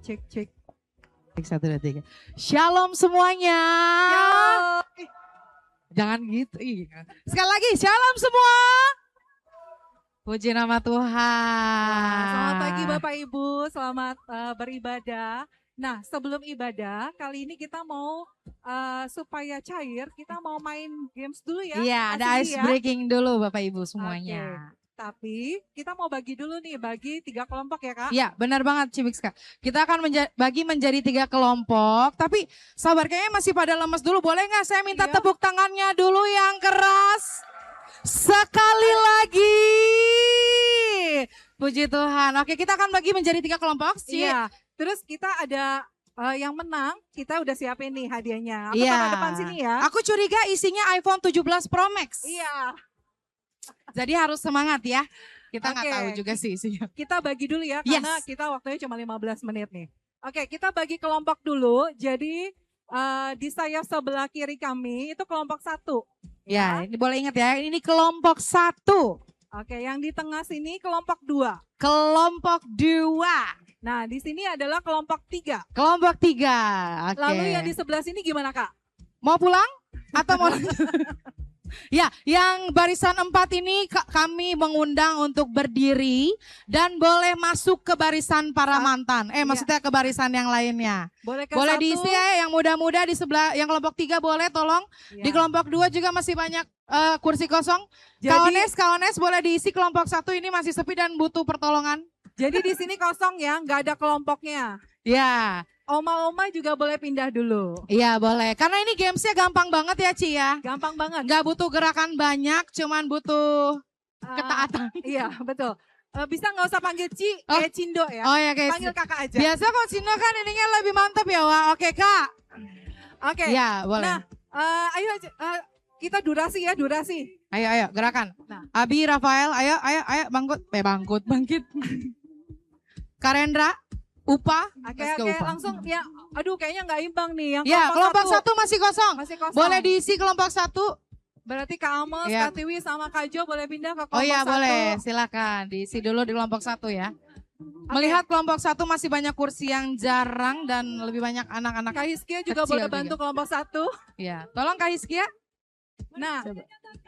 Cek, cek. Cek 1, 2, 3. Shalom semuanya. Jangan gitu. Sekali lagi, shalom semua. Puji nama Tuhan. Selamat pagi Bapak Ibu, selamat beribadah. Nah, sebelum ibadah, kali ini kita mau supaya cair, kita mau main games dulu ya. Iya, ada ice breaking dulu Bapak Ibu semuanya. Oke. Tapi kita mau bagi dulu nih, bagi 3 kelompok ya Kak? Iya, benar banget Cimikska. Kita akan bagi menjadi 3 kelompok, tapi sabar kayaknya masih pada lemes dulu. Boleh nggak saya minta tepuk tangannya dulu yang keras? Sekali lagi. Puji Tuhan. Oke, kita akan bagi menjadi 3 kelompok. Iya, terus kita ada yang menang, kita udah siapin nih hadiahnya. Aku Iya. taruh depan sini ya. Aku curiga isinya iPhone 17 Pro Max. Iya. Jadi harus semangat ya. Kita nggak tahu juga sih isinya. Kita bagi dulu ya, karena kita waktunya cuma 15 menit nih. Oke, kita bagi kelompok dulu. Jadi di sayap sebelah kiri kami itu kelompok 1. Ya, ini boleh ingat ya, ini kelompok 1. Oke, yang di tengah sini kelompok 2. Kelompok 2. Nah, di sini adalah kelompok 3. Kelompok 3. Oke. Lalu yang di sebelah sini gimana Kak? Mau pulang? Atau mau Ya, yang barisan 4 ini kami mengundang untuk berdiri dan boleh masuk ke barisan para mantan. Maksudnya ke barisan yang lainnya. Boleh diisi ya, yang muda-muda di sebelah, yang kelompok 3 boleh tolong. Di kelompok 2 juga masih banyak kursi kosong. Kaones boleh diisi, kelompok 1 ini masih sepi dan butuh pertolongan. Jadi di sini kosong ya, nggak ada kelompoknya. Ya. Oma-oma juga boleh pindah dulu. Iya boleh, karena ini gamesnya gampang banget ya Ci ya. Gampang banget. Gak butuh gerakan banyak, cuman butuh ketaatan. Iya betul. Bisa nggak usah panggil Ci, kayak Cindo ya. Oh ya kayak panggil kakak aja. Biasa kok Cindo kan ininya lebih mantap ya Wak. Oke Kak. Oke. Ya boleh. Nah ayo kita durasi ya, durasi. Ayo gerakan. Nah. Abi, Rafael, ayo bangkit. Karendra. Upa, Oke, langsung ya. Aduh, kayaknya nggak imbang nih yang kelompok 1 masih kosong. Boleh diisi kelompok 1. Berarti Kak Amos, Kak Tiwi sama Kak Jo boleh pindah ke kelompok 1. Oh iya boleh, silakan diisi dulu di kelompok 1 ya. Melihat kelompok 1 masih banyak kursi yang jarang dan lebih banyak anak-anak. Kak Hiskia juga boleh bantu kelompok 1. Iya, tolong Kak Hiskia. Nah,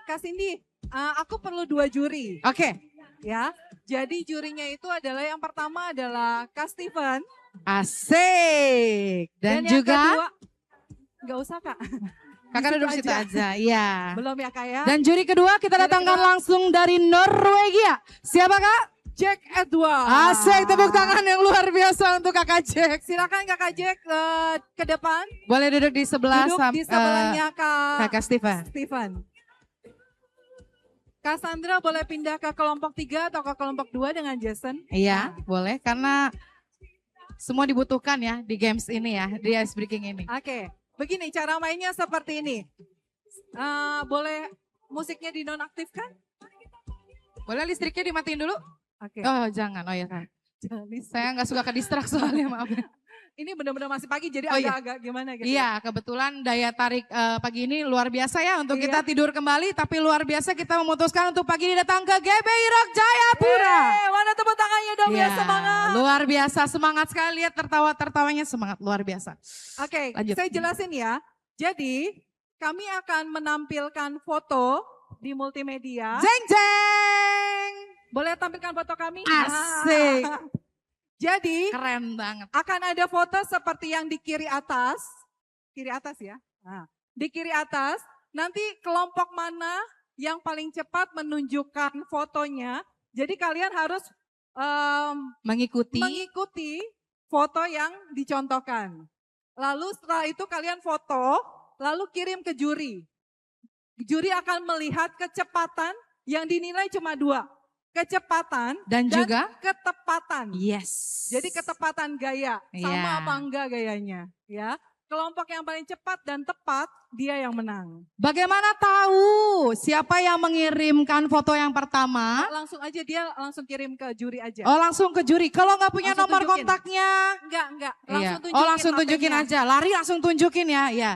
Kak Cindy, aku perlu 2 juri. Oke. Ya, jadi jurinya itu adalah yang pertama adalah Kak Steven. Asik. Dan juga yang kedua, nggak usah Kak. Kakak duduk situ aja. Iya. Belum ya Kak ya. Dan juri kedua kita datangkan langsung dari Norwegia. Siapa Kak? Jack Edward. Asik, tepuk tangan yang luar biasa untuk Kakak Jack. Silakan Kakak Jack ke depan. Boleh duduk di sebelah di sebelahnya Kakak Steven. Kak Sandra boleh pindah ke kelompok 3 atau ke kelompok 2 dengan Jason? Iya, boleh karena semua dibutuhkan ya di games ini ya, di ice breaking ini. Oke, begini cara mainnya seperti ini. Boleh musiknya dinonaktifkan? Boleh listriknya dimatiin dulu? Oke. Oh jangan, oh ya Kak. Saya nggak suka ke distrak soalnya, maaf. Ini benar-benar masih pagi jadi agak-agak gimana gitu. Iya, kebetulan daya tarik pagi ini luar biasa ya untuk kita tidur kembali. Tapi luar biasa kita memutuskan untuk pagi ini datang ke GBI Rock Jayapura. Mana tepuk tangannya dong ya, semangat. Luar biasa, semangat sekali lihat tertawanya semangat luar biasa. Oke, saya jelasin ya. Jadi kami akan menampilkan foto di multimedia. Jeng jeng. Boleh tampilkan foto kami? Asik. Jadi keren banget. Akan ada foto seperti yang di kiri atas ya. Nah, di kiri atas nanti kelompok mana yang paling cepat menunjukkan fotonya. Jadi kalian harus mengikuti foto yang dicontohkan. Lalu setelah itu kalian foto, lalu kirim ke juri. Juri akan melihat kecepatan yang dinilai cuma 2. Kecepatan dan juga ketepatan. Yes. Jadi ketepatan gaya, sama apa enggak gayanya, ya. Kelompok yang paling cepat dan tepat dia yang menang. Bagaimana tahu siapa yang mengirimkan foto yang pertama? Langsung aja dia langsung kirim ke juri aja. Oh langsung ke juri. Kalau nggak punya nomor kontaknya? Enggak. Langsung tunjukin aja. Lari langsung tunjukin ya. Ya.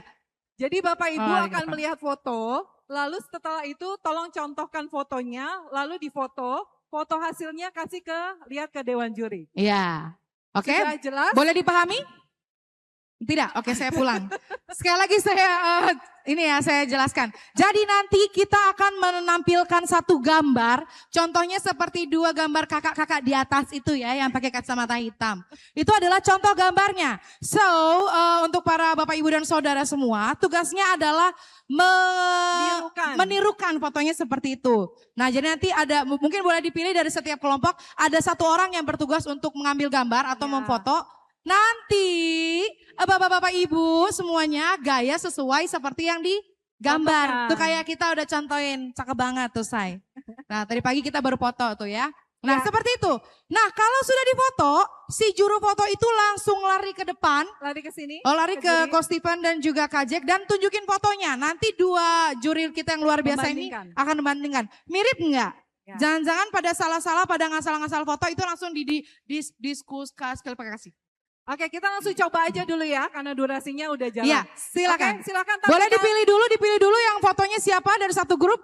Jadi Bapak Ibu akan melihat foto. Lalu setelah itu tolong contohkan fotonya, lalu difoto, foto hasilnya lihat ke Dewan Juri. Iya. Oke, Sudah jelas? boleh dipahami? Tidak, oke saya pulang. Sekali lagi saya jelaskan. Jadi nanti kita akan menampilkan satu gambar, contohnya seperti dua gambar kakak-kakak di atas itu ya, yang pakai kacamata hitam. Itu adalah contoh gambarnya. So, untuk para bapak ibu dan saudara semua, tugasnya adalah menirukan fotonya seperti itu. Nah, jadi nanti ada, mungkin boleh dipilih dari setiap kelompok, ada satu orang yang bertugas untuk mengambil gambar atau memfoto. Nanti bapak-bapak ibu semuanya gaya sesuai seperti yang digambar. Tuh kayak kita udah contohin, cakep banget tuh Say. Nah tadi pagi kita baru foto tuh ya. Nah seperti itu. Nah kalau sudah difoto, si juru foto itu langsung lari ke depan. Lari ke sini. Oh lari ke Ko Stephen dan juga Kak Jack dan tunjukin fotonya. Nanti dua juri kita yang luar biasa ini akan membandingkan. Mirip enggak? Jangan-jangan pada salah-salah, pada ngasal-ngasal foto itu langsung diskusikan. Oke, kita langsung coba aja dulu ya, karena durasinya udah jalan. Iya, silakan. Oke, silakan. Boleh dipilih dulu yang fotonya siapa dari satu grup.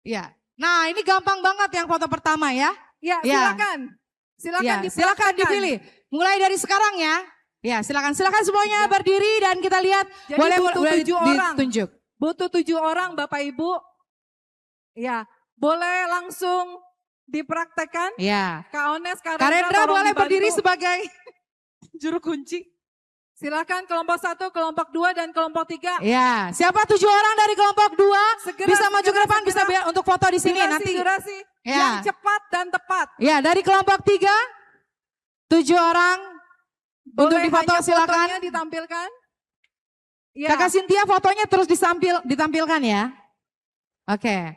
Iya. Nah, ini gampang banget yang foto pertama ya. Iya, silakan. Silakan dipilih. Mulai dari sekarang ya. Ya, silakan semuanya berdiri dan kita lihat. Jadi boleh ditunjuk. Butuh 7 orang Bapak Ibu. Ya, boleh langsung dipraktekkan. Ya. Kak Ones, Kak Rendra boleh berdiri sebagai juru kunci. Silakan kelompok 1, kelompok 2 dan kelompok 3. Ya, siapa 7 orang dari kelompok 2 bisa maju ke depan, bisa untuk foto di sini nanti. Durasi ya. Yang cepat dan tepat. Ya, dari kelompok 3 7 orang untuk difoto silakan. Fotonya ditampilkan. Ya. Kakak Cynthia fotonya terus ditampilkan ya. Oke.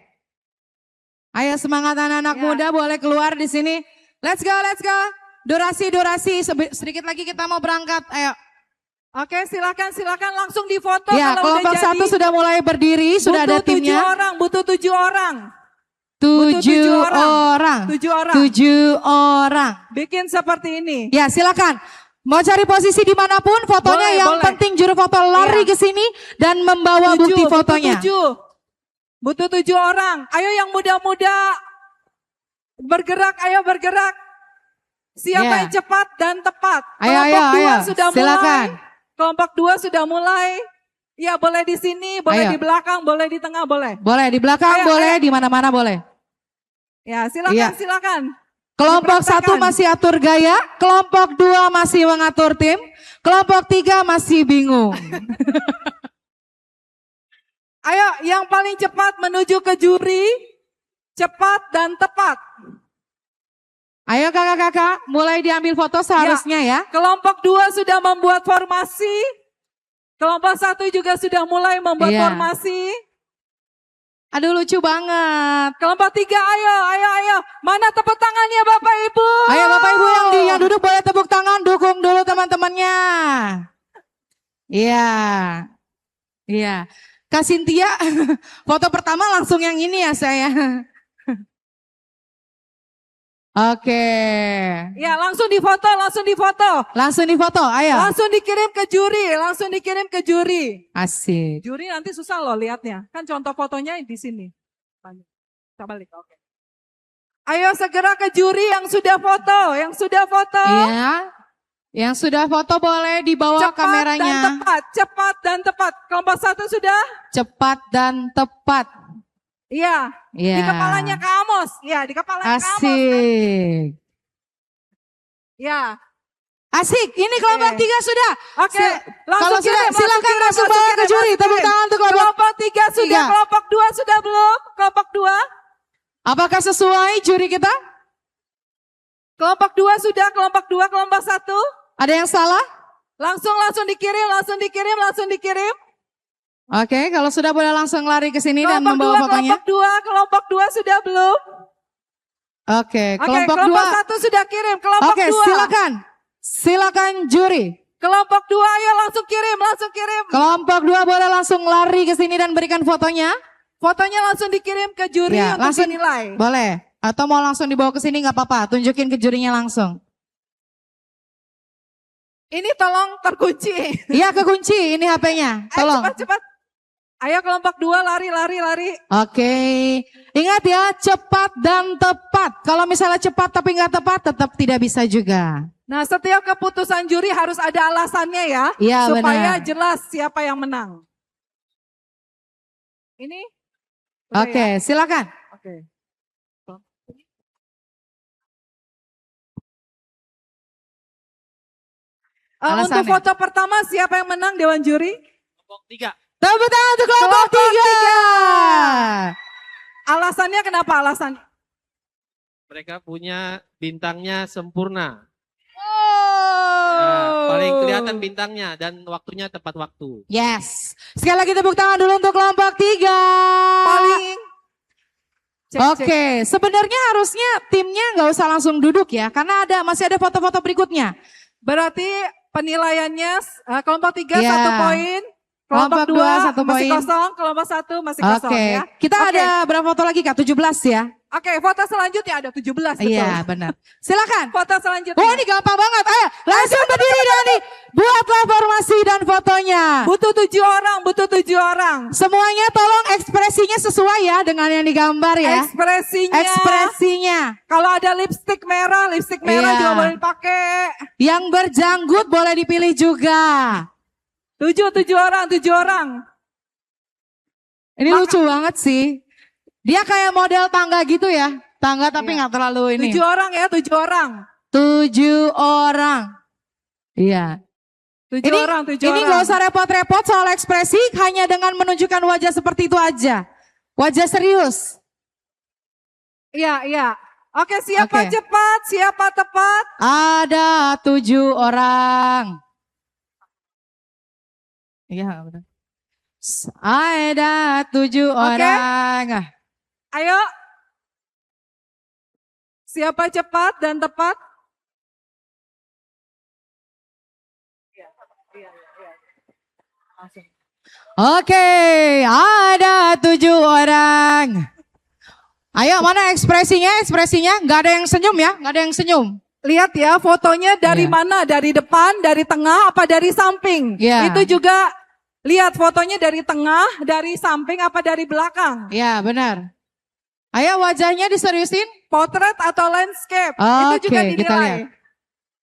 Ayo semangat anak-anak muda boleh keluar di sini. Let's go. Durasi sedikit lagi kita mau berangkat. Ayo. Oke, silakan langsung difoto. Ya, kalau kelompok 1 sudah mulai berdiri, sudah ada timnya. Butuh 7 orang. 7 orang. 7 orang. Bikin seperti ini. Ya, silakan. Mau cari posisi dimanapun, fotonya yang penting juru foto lari ke sini dan membawa bukti fotonya. Butuh 7 orang. Ayo yang muda-muda bergerak, ayo bergerak. Siapa yang cepat dan tepat? Kelompok 2 sudah silakan. Mulai. Kelompok 2 sudah mulai. Ya boleh di sini, boleh di belakang, boleh di tengah, boleh. Boleh di belakang, boleh di mana-mana boleh. Ya silakan. Kelompok 1 masih atur gaya, kelompok 2 masih mengatur tim, kelompok 3 masih bingung. Ayo yang paling cepat menuju ke juri, cepat dan tepat. Ayo kakak-kakak, mulai diambil foto seharusnya ya. Kelompok 2 sudah membuat formasi. Kelompok 1 juga sudah mulai membuat formasi. Aduh lucu banget. Kelompok 3 ayo. Mana tepuk tangannya Bapak Ibu? Ayo Bapak Ibu yang duduk boleh tepuk tangan, dukung dulu teman-temannya. Iya. Kak Cynthia, foto pertama langsung yang ini ya saya. Oke. Ya langsung difoto. Ayo. Langsung dikirim ke juri. Asik. Juri nanti susah loh lihatnya. Kan contoh fotonya di sini. Kita balik, oke. Ayo segera ke juri yang sudah foto. Iya. Yang sudah foto boleh dibawa kameranya. Cepat dan tepat. Kelompok 1 sudah? Cepat dan tepat. Iya. Di kepalanya Kak Amos. Iya, di kepalanya Kak Amos. Asik. Ya. Asik, ini kelompok 3 sudah. Oke. Langsung kirim, silakan langsung bawa ke juri. Tepuk tangan untuk kelompok 3 sudah, kelompok 2 sudah belum? Kelompok 2. Apakah sesuai juri kita? Kelompok 2 sudah, kelompok 2, kelompok 1. Ada yang salah? Langsung dikirim. Oke, kalau sudah boleh langsung lari ke sini dan membawa fotonya. Kelompok 2 sudah belum? Oke, kelompok 2. Kelompok 1 sudah kirim, kelompok 2. Oke, silakan juri. Kelompok 2 ayo langsung kirim. Kelompok 2 boleh langsung lari ke sini dan berikan fotonya. Fotonya langsung dikirim ke juri untuk dinilai. Boleh, atau mau langsung dibawa ke sini nggak apa-apa, tunjukin ke jurinya langsung. Ini tolong terkunci. Iya kekunci, ini HP-nya, tolong. Cepat. Ayo kelompok 2 lari. Oke, ingat ya cepat dan tepat. Kalau misalnya cepat tapi nggak tepat tetap tidak bisa juga. Nah, setiap keputusan juri harus ada alasannya ya. Iya, supaya benar. jelas siapa yang menang. Ini? Udah Oke, ya? silakan. Oke. Untuk Alasannya. foto pertama siapa yang menang Dewan Juri? Kelompok 3. Tepuk tangan untuk kelompok 3. Alasannya kenapa alasan? Mereka punya bintangnya sempurna. Oh. Nah, paling kelihatan bintangnya dan waktunya tepat waktu. Yes. Sekali lagi tepuk tangan dulu untuk kelompok 3. Paling. Cek, cek. Oke, sebenarnya harusnya timnya nggak usah langsung duduk ya, karena masih ada foto-foto berikutnya. Berarti penilaiannya kelompok 3 Ya. 1 poin. Kelompok Kelompok 2 1 masih poin. kosong. Kelompok 1 masih kosong Oke, ya. kita Oke. ada berapa foto lagi Kak? 17 ya? Oke, foto selanjutnya ada 17 betul. Iya, benar. Silakan. Foto selanjutnya. Oh, ini gampang banget. Ayo, langsung berdiri Dani. Buatlah formasi dan fotonya. Butuh 7 orang, butuh 7 orang. Semuanya tolong ekspresinya sesuai ya dengan yang digambar ya. Ekspresinya. Ekspresinya. Kalau ada lipstik merah Iya. juga boleh dipakai. Yang berjanggut boleh dipilih juga. 7 orang, 7 orang. Ini lucu banget sih. Dia kayak model tangga gitu ya. Tangga tapi Iya. nggak terlalu ini. 7 orang ya, 7 orang. 7 orang. Iya. 7 orang, 7 Ini orang. nggak usah repot-repot soal ekspresi, hanya dengan menunjukkan wajah seperti itu aja. Wajah serius. Iya, iya. Oke, siapa Oke. cepat, siapa tepat? Ada 7 orang. Iya benar. Ada 7 orang. Ayo. Siapa cepat dan tepat? Langsung. Oke, ada 7 orang. Ayo mana ekspresinya? Ekspresinya nggak ada yang senyum ya? Nggak ada yang senyum. Lihat ya fotonya dari Iya. mana? Dari depan, dari tengah, apa dari samping? Iya. Itu juga lihat fotonya dari tengah, dari samping, apa dari belakang? Ya benar. Ayo wajahnya diseriusin. Potret atau landscape? Oke, Itu juga kita dinilai. lihat.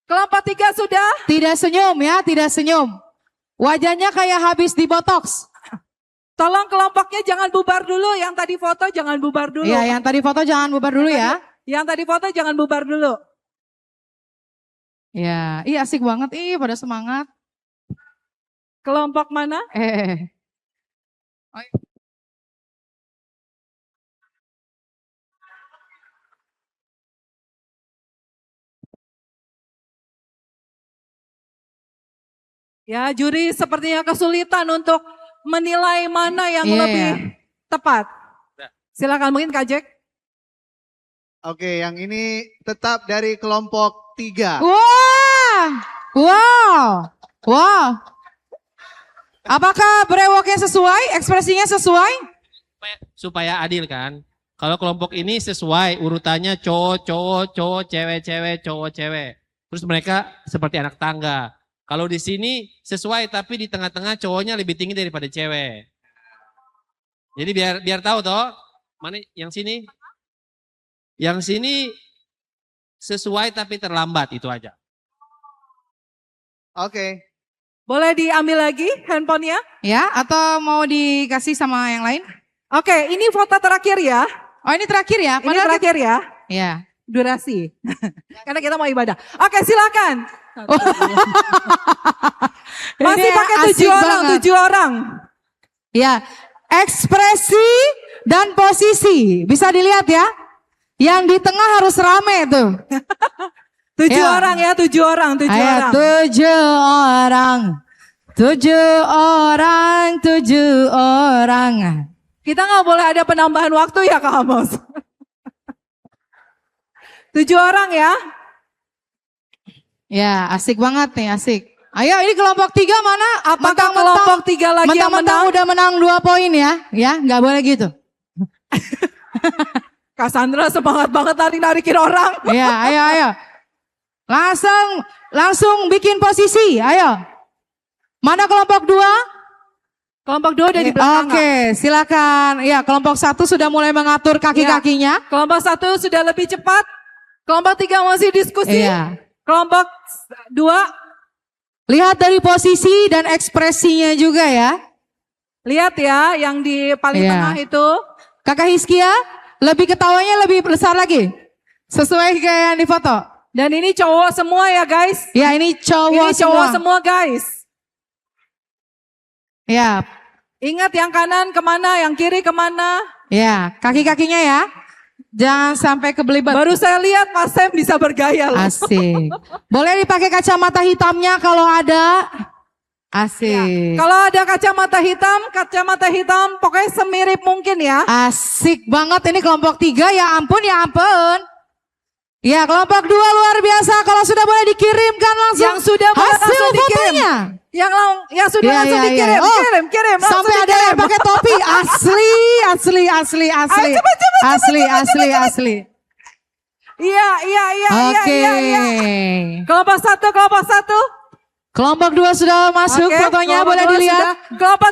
Kelompok 3 sudah? Tidak senyum ya, tidak senyum. Wajahnya kayak habis dibotox. Tolong kelompoknya jangan bubar dulu. Yang tadi foto jangan bubar dulu. Iya, yang tadi foto jangan bubar dulu ya. Yang tadi foto jangan bubar dulu. Ya, iya asik banget. Ih, pada semangat. Kelompok mana? Ya, juri sepertinya kesulitan untuk menilai mana yang Iya. lebih tepat. Silakan mungkin Kak Jack. Oke, yang ini tetap dari kelompok 3. Wah, wow, wow. Apakah brewoknya sesuai? Ekspresinya sesuai? Supaya adil kan. Kalau kelompok ini sesuai urutannya cowok, cewek, cowok. Terus mereka seperti anak tangga. Kalau di sini sesuai tapi di tengah-tengah cowoknya lebih tinggi daripada cewek. Jadi biar tahu toh, mana yang sini? Yang sini sesuai tapi terlambat itu aja. Oke. Boleh diambil lagi handphonenya? Ya, atau mau dikasih sama yang lain? Oke, ini foto terakhir ya. Oh ini terakhir ya? Ini terakhir ya. Ya. Durasi. Karena kita mau ibadah. Oke, silakan. Masih Ini pakai asik 7 orang, banget. 7 orang. Ya, ekspresi dan posisi bisa dilihat ya. Yang di tengah harus rame tuh. 7 Ya. orang ya, 7 orang, 7 Ayo, orang. 7 orang. 7 orang, 7 orang. Kita nggak boleh ada penambahan waktu ya Kak Amos. 7 orang ya. Ya, asik banget nih, asik. Ayo, ini kelompok 3 mana? Apakah kelompok 3 lagi yang mentang-mentang menang? udah menang 2 poin ya. Ya, nggak boleh gitu. Kak Sandra semangat banget narikin orang. Iya, ayo. Langsung bikin posisi, ayo. Mana kelompok 2? Kelompok 2 udah di belakang. Oke, silakan. Ya, kelompok 1 sudah mulai mengatur kaki-kakinya. Kelompok 1 sudah lebih cepat. Kelompok 3 masih diskusi. Iya. Kelompok 2, Lihat dari posisi dan ekspresinya juga ya. lihat ya yang di paling Iya. tengah itu. Kakak Hiskia, lebih ketawanya lebih besar lagi. Sesuai kayak yang di foto. Dan ini cowok semua ya guys. Ya ini cowok, Ini cowok semua guys. Ya, Ingat yang kanan kemana, yang kiri kemana. ya kaki-kakinya ya. Jangan sampai kebelibat. Baru saya lihat Mas Sam bisa bergaya loh. Asik. Boleh dipakai kacamata hitamnya kalau ada. Asik. Kalau ada kacamata hitam pokoknya semirip mungkin ya. Asik banget ini kelompok 3 ya ampun ya ampun. Ya kelompok 2 luar biasa kalau sudah boleh dikirimkan langsung Yang sudah boleh hasil langsung dikirim. fotonya. Yang sudah Iya, langsung iya, dikirim, iya. Oh, kirim, langsung Sampai ada dikirim. yang pakai topi asli. Asli. Iya. Oke. Kelompok 1. Kelompok 2 sudah masuk Oke, fotonya kelompok boleh dua dilihat. sudah. Kelompok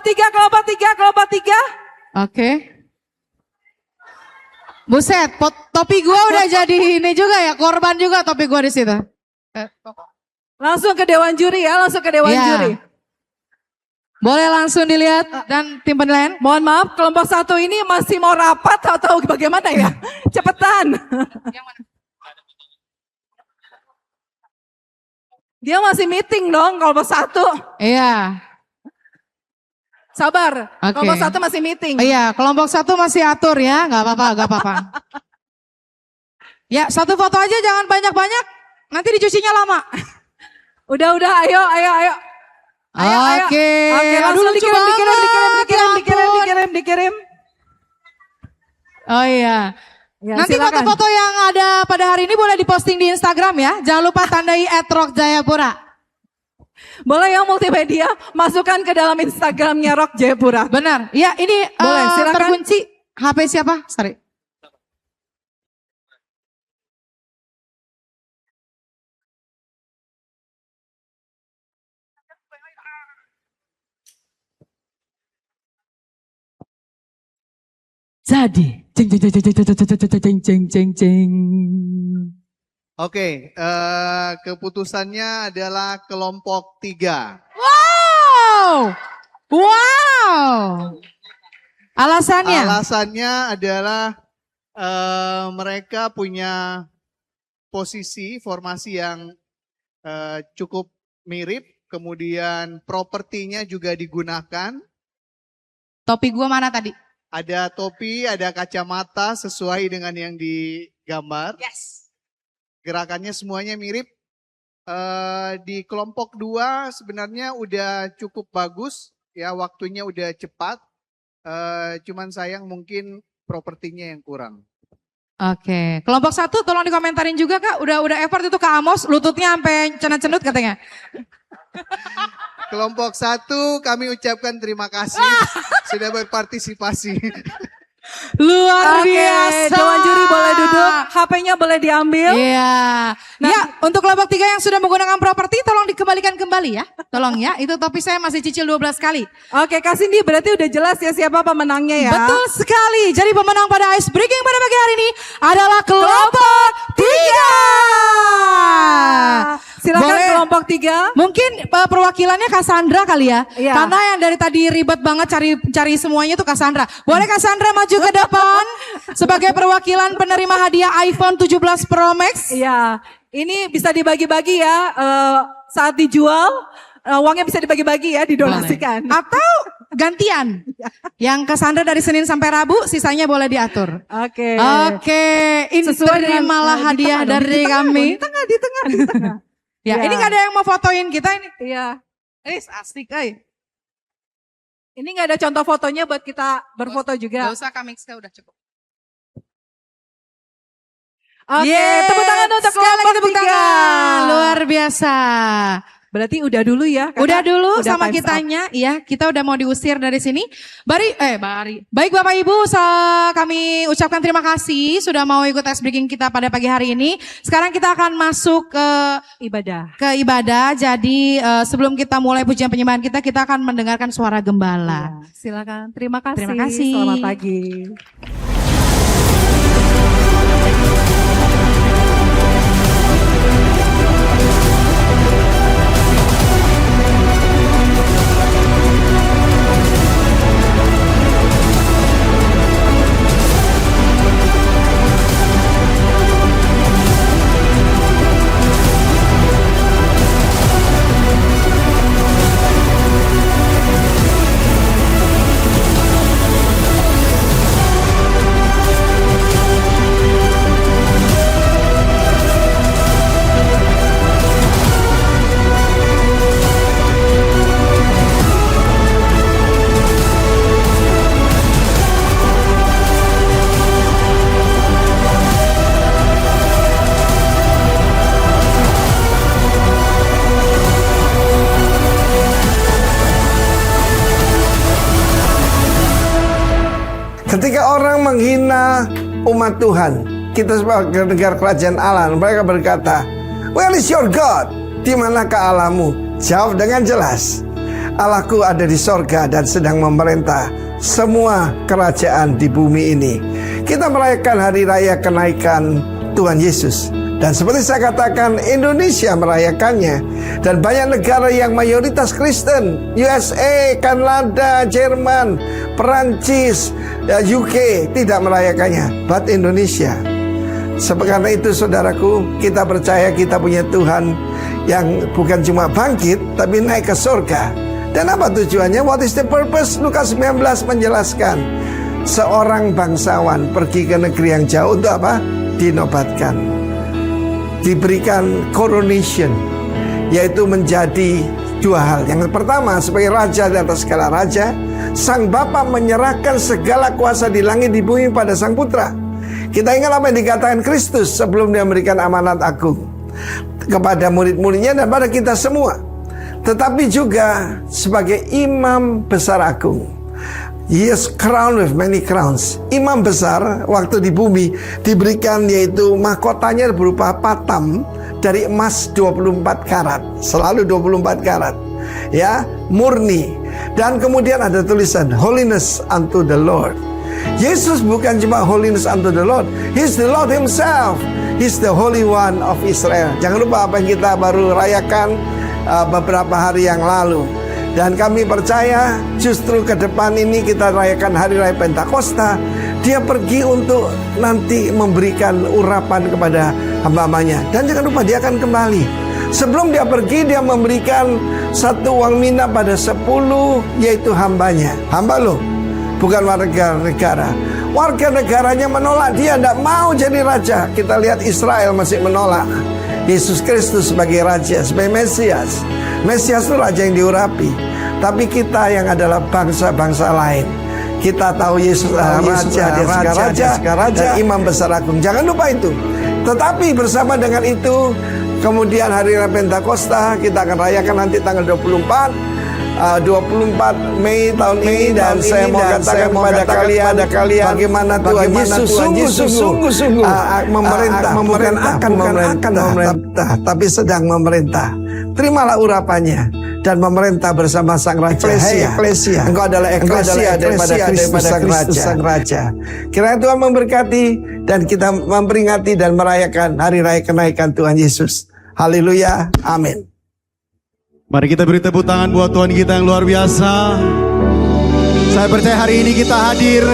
3. Oke. Buset, topi gua udah jadi ini juga ya, korban juga topi gua di situ. Langsung ke Dewan Juri ya, Iya. Juri. Boleh langsung dilihat dan tim penilaian. Mohon maaf, kelompok 1 ini masih mau rapat atau bagaimana ya? Cepetan. Dia masih meeting dong, kelompok 1. Iya. Sabar, Oke. kelompok 1 masih meeting. Iya, kelompok 1 masih atur ya, nggak apa-apa. Ya, satu foto aja jangan banyak-banyak, nanti dicucinya lama. Udah, ayo. Oke. Oke, Aduh, langsung lucu banget. dikirim. Oh iya. Ya, Nanti silakan. foto-foto yang ada pada hari ini boleh diposting di Instagram ya. Jangan lupa tandai @rockjayapura. Boleh yang multimedia masukkan ke dalam Instagramnya Rock Jayapura. Benar. Ya, ini Boleh, silakan. terkunci HP siapa? Sorry. Jadi, jeng. Oke, keputusannya adalah kelompok 3. Wow. Alasannya? Alasannya adalah mereka punya posisi formasi yang cukup mirip, kemudian propertinya juga digunakan. Topi gua mana tadi? Ada topi, ada kacamata sesuai dengan yang digambar. Yes. Gerakannya semuanya mirip. Di kelompok 2 sebenarnya udah cukup bagus, ya waktunya udah cepat. Cuman sayang mungkin propertinya yang kurang. Oke, kelompok 1 tolong dikomentarin juga Kak. Udah effort itu Kak Amos, lututnya sampai cenut-cenut katanya. Kelompok 1 kami ucapkan terima kasih sudah berpartisipasi. Luar Oke, biasa. Dewan Juri boleh duduk, HP-nya boleh diambil. Iya. Ya, untuk kelompok 3 yang sudah menggunakan properti tolong dikembalikan kembali ya. Tolong ya, itu topi saya masih cicil 12 kali. Oke, Kak Cindy berarti udah jelas ya siapa pemenangnya ya. Betul sekali. Jadi pemenang pada ice breaking pada pagi hari ini adalah kelompok 3. Silakan Boleh. kelompok 3. Mungkin perwakilannya Cassandra kali ya. Iya. Karena yang dari tadi ribet banget cari semuanya tuh Cassandra. Boleh Cassandra maju ke depan sebagai perwakilan penerima hadiah iPhone 17 Pro Max. Iya, ini bisa dibagi-bagi ya saat dijual. Uangnya bisa dibagi-bagi ya, didonasikan. Atau gantian. Yang Cassandra dari Senin sampai Rabu, sisanya boleh diatur. Oke. Oke, ini Sesuai dengan, terimalah di hadiah tengah dong, dari di tengah kami. dong, di tengah. Ya, Ya. ini gak ada yang mau fotoin kita ini. Iya. Asik, ay. Ini nggak ada contoh fotonya buat kita berfoto juga. Gak usah kami udah cukup. Oke, Yeay, tepuk tangan untuk sekali lagi kelompok tepuk 3. tangan. Luar biasa. Berarti udah dulu ya. Kakak? Udah dulu Udah sama time's up. kitanya, ya kita udah mau diusir dari sini. Baik Bapak Ibu, kami ucapkan terima kasih sudah mau ikut ice breaking kita pada pagi hari ini. Sekarang kita akan masuk ke ibadah. Jadi sebelum kita mulai pujian penyembahan kita akan mendengarkan suara gembala. Ya, silakan. Terima kasih. Terima kasih. Selamat pagi. Ketika orang menghina umat Tuhan, kita sebagai negara kerajaan Allah, mereka berkata, "Where is your God?" Di manakah Allahmu? Jawab dengan jelas, Allahku ada di sorga dan sedang memerintah semua kerajaan di bumi ini. Kita merayakan hari raya kenaikan Tuhan Yesus. Dan seperti saya katakan, Indonesia merayakannya. Dan banyak negara yang mayoritas Kristen, USA, Kanada, Jerman, Perancis, UK tidak merayakannya. But Indonesia. Karena itu saudaraku, kita percaya kita punya Tuhan yang bukan cuma bangkit, tapi naik ke surga. Dan apa tujuannya? What is the purpose? Lukas 19 menjelaskan. Seorang bangsawan pergi ke negeri yang jauh untuk apa? Dinobatkan. Diberikan coronation, yaitu menjadi dua hal. Yang pertama, sebagai raja di atas segala raja, sang bapa menyerahkan segala kuasa di langit di bumi pada sang putra. Kita ingat apa yang dikatakan Kristus sebelum dia memberikan amanat agung kepada murid-muridnya dan pada kita semua. Tetapi juga sebagai imam besar agung. He is crowned with many crowns. Imam besar waktu di bumi diberikan yaitu mahkotanya berupa patam dari emas 24 karat. Selalu 24 karat. Ya, murni. Dan kemudian ada tulisan Holiness unto the Lord. Yesus bukan cuma holiness unto the Lord. He's the Lord himself. He's the Holy One of Israel. Jangan lupa apa yang kita baru rayakan beberapa hari yang lalu. Dan kami percaya justru ke depan ini kita rayakan Hari Raya Pentakosta. Dia pergi untuk nanti memberikan urapan kepada hamba-hambanya. Dan jangan lupa dia akan kembali. Sebelum dia pergi, dia memberikan satu uang mina pada 10 yaitu hambanya. Hamba loh, bukan warga negara. Warga negaranya menolak, dia tidak mau jadi raja. Kita lihat Israel masih menolak Yesus Kristus sebagai raja, sebagai Mesias. Mesias itu raja yang diurapi. Tapi kita yang adalah bangsa-bangsa lain, kita tahu Yesus adalah raja dan imam besar agung. Jangan lupa itu. Tetapi bersama dengan itu, kemudian Hari Raya Pentakosta kita akan rayakan nanti tanggal 24 Mei tahun ini. Dan saya mau katakan kepada kalian bagaimana Tuhan Yesus sungguh-sungguh memerintah, bukan akan memerintah, tapi sedang memerintah. Terimalah urapannya dan memerintah bersama sang raja. Eklesia. Engkau adalah eklesia daripada Kristus sang raja. Kiranya Tuhan memberkati dan kita memperingati dan merayakan hari raya kenaikan Tuhan Yesus. Haleluya. Amin. Mari kita beri tepuk tangan buat Tuhan kita yang luar biasa. Saya percaya hari ini kita hadir.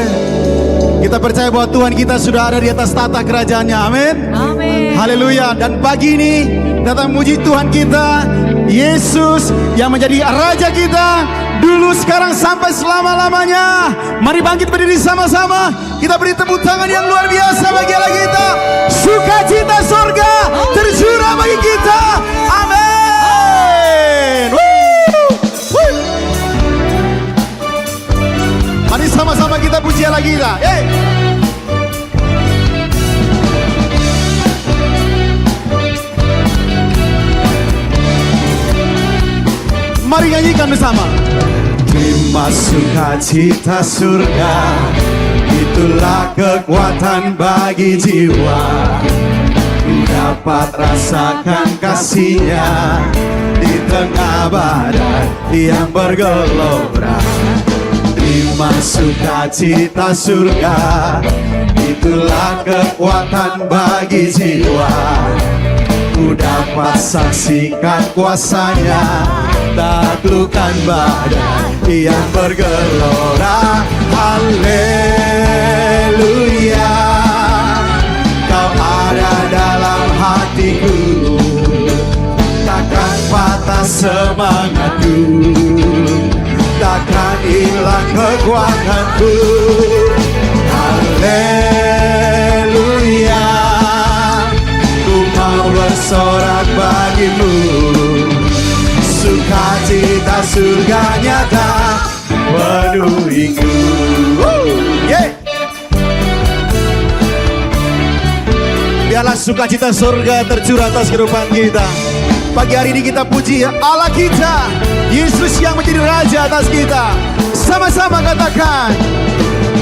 Kita percaya bahwa Tuhan kita sudah ada di atas tahta kerajaannya. Amin. Amin. Haleluya. Dan pagi ini datang memuji Tuhan kita, Yesus yang menjadi Raja kita dulu, sekarang, sampai selama-lamanya. Mari bangkit berdiri sama-sama. Kita beri tepuk tangan yang luar biasa bagi Allah kita. Sukacita surga tercurah bagi kita. Amin. Mari sama-sama kita puji Allah kita. Mari nyanyikan bersama. Terima sukacita surga, itulah kekuatan bagi jiwa. Dapat rasakan kasihnya di tengah badai yang bergelora. Terima sukacita surga, itulah kekuatan bagi jiwa. Ku dapat saksikan kuasanya, taklukkan badai yang bergelora. Haleluya, Kau ada dalam hatiku, takkan patah semangatku, takkan hilang kekuatanku. Haleluya, ku mau bersorak bagimu. Sukacita surga nyata penuhiku. Biarlah sukacita surga tercurah atas kehidupan kita. Pagi hari ini kita puji Allah kita, Yesus yang menjadi Raja atas kita. Sama-sama katakan.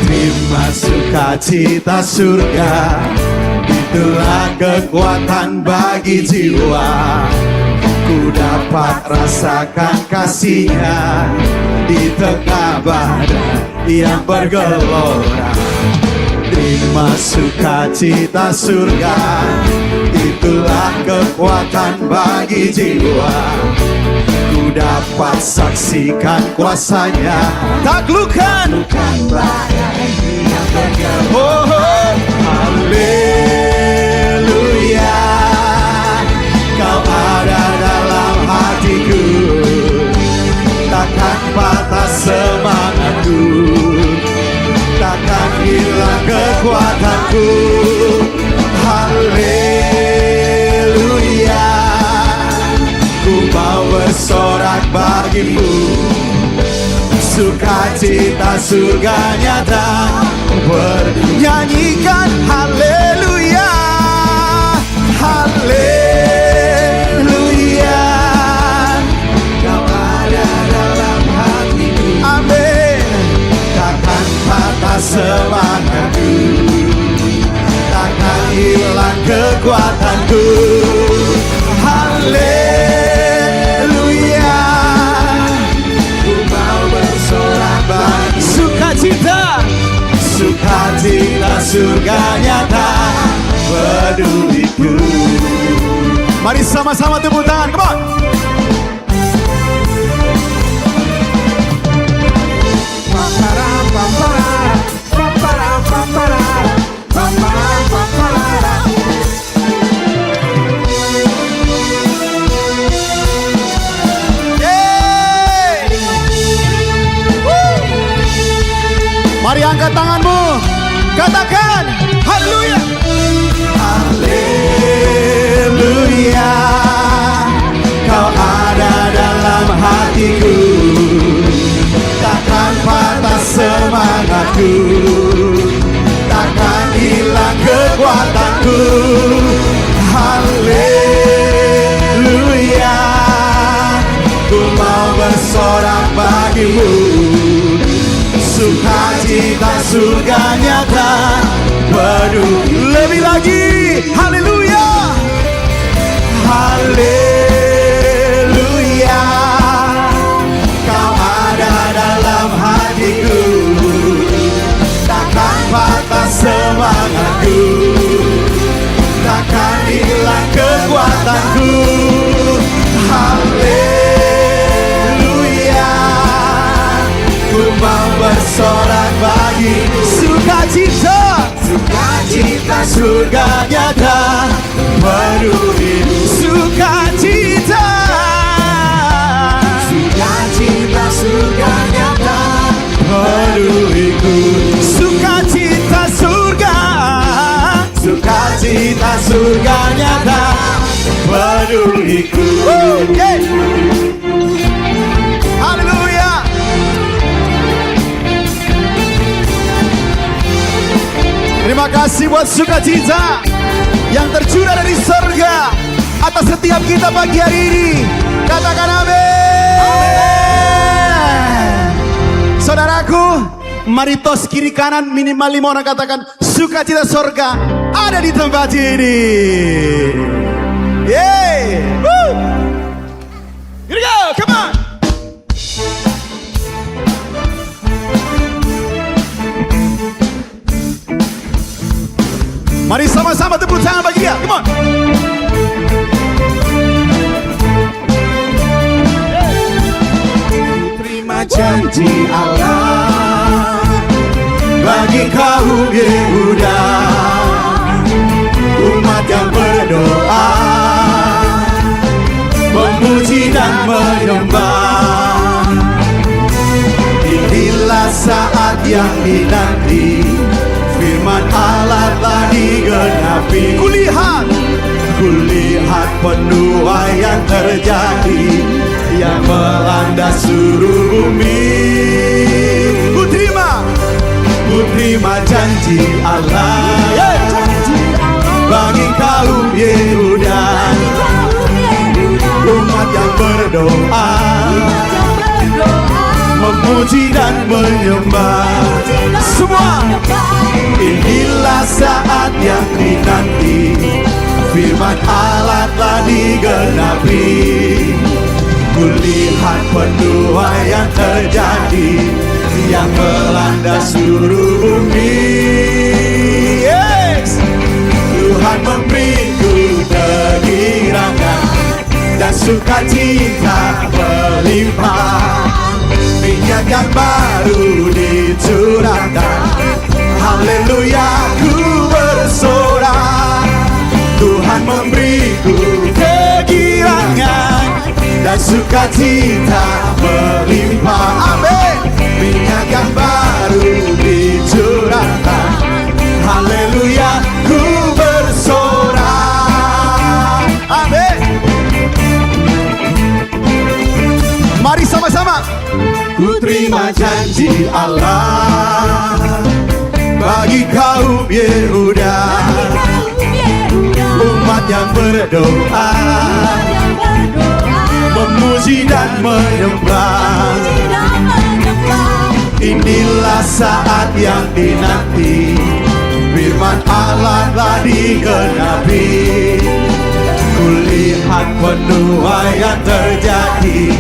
Terima sukacita surga, itulah kekuatan bagi jiwa. Ku dapat rasakan kasih-Nya di tengah badai yang bergelora. Terima sukacita surga, itulah kekuatan bagi jiwa. Ku dapat saksikan kuasa-Nya, taklukkan badai yang bergelora. Oh, oh, haleluya, Kau ada dalam hatiku, takkan patah semangatku, takkan hilang kekuatanku. Haleluya, ku mau bersorak bagimu, sukacita surga nyata. Bernyanyikan haleluya, haleluya, Kau ada dalam hatiku. Amin. Takkan patah semangatku, takkan hilang kekuatanku. Haleluya, ku mau bersorak bagi sukacita, sukacita surga nyata peduliku. Mari sama-sama tepuk tangan, come on. Mari angkat tanganmu, katakan haleluya. Haleluya, Kau ada dalam hatiku, takkan patah semangatku, takkan hilang kekuatanku. Haleluya, ku mau bersorak bagimu, sukacita surga nyata peduli. Lebih lagi, haleluya, haleluya, Kau ada dalam hatiku, takkan patah semangatku, takkan hilang kekuatanku. Haleluya, ku mau bersorak bagi sukacita, sukacita surga nyata peduli. Sukacita, sukacita surga nyata peduliku. Sukacita surga, sukacita surga nyata peduliku. Okay. Haleluya. Terima kasih buat sukacita yang tercurah dari surga atas setiap kita pagi hari ini. Katakan amin. Saudaraku, mari tos kiri kanan minimal 5 orang katakan sukacita surga ada di tempat ini. Yeay. Woo. Here we go, come on. Mari sama-sama tepuk tangan bagi dia, come on. Terima janji Allah bagi kaum Yehuda, umat yang berdoa, memuji dan menyembah. Inilah saat yang dinanti, firman Allah telah digenapi. Kulihat penuaian terjadi yang melanda seluruh bumi. Ku terima janji Allah bagi kaum Yehuda, umat yang berdoa, memuji dan menyembah. Semua Inilah saat yang dinanti, firman Allah telah digenapi. Kulihat penuaian terjadi yang melanda seluruh bumi. Yes. Tuhan memberiku kegirangan dan sukacita berlimpah. Minyak yang baru dicurahkan, haleluya ku bersorak. Tuhan memberiku kegirangan dan sukacita berlimpah. Amin. Minyak yang baru dicurahkan, haleluya ku bersorak. Amin. Mari sama-sama. Ku terima janji Allah bagi kaum Yehuda, umat yang berdoa, memuji dan menyembah. Inilah saat yang dinanti, firman Allah telah digenapi. Kulihat penuaian terjadi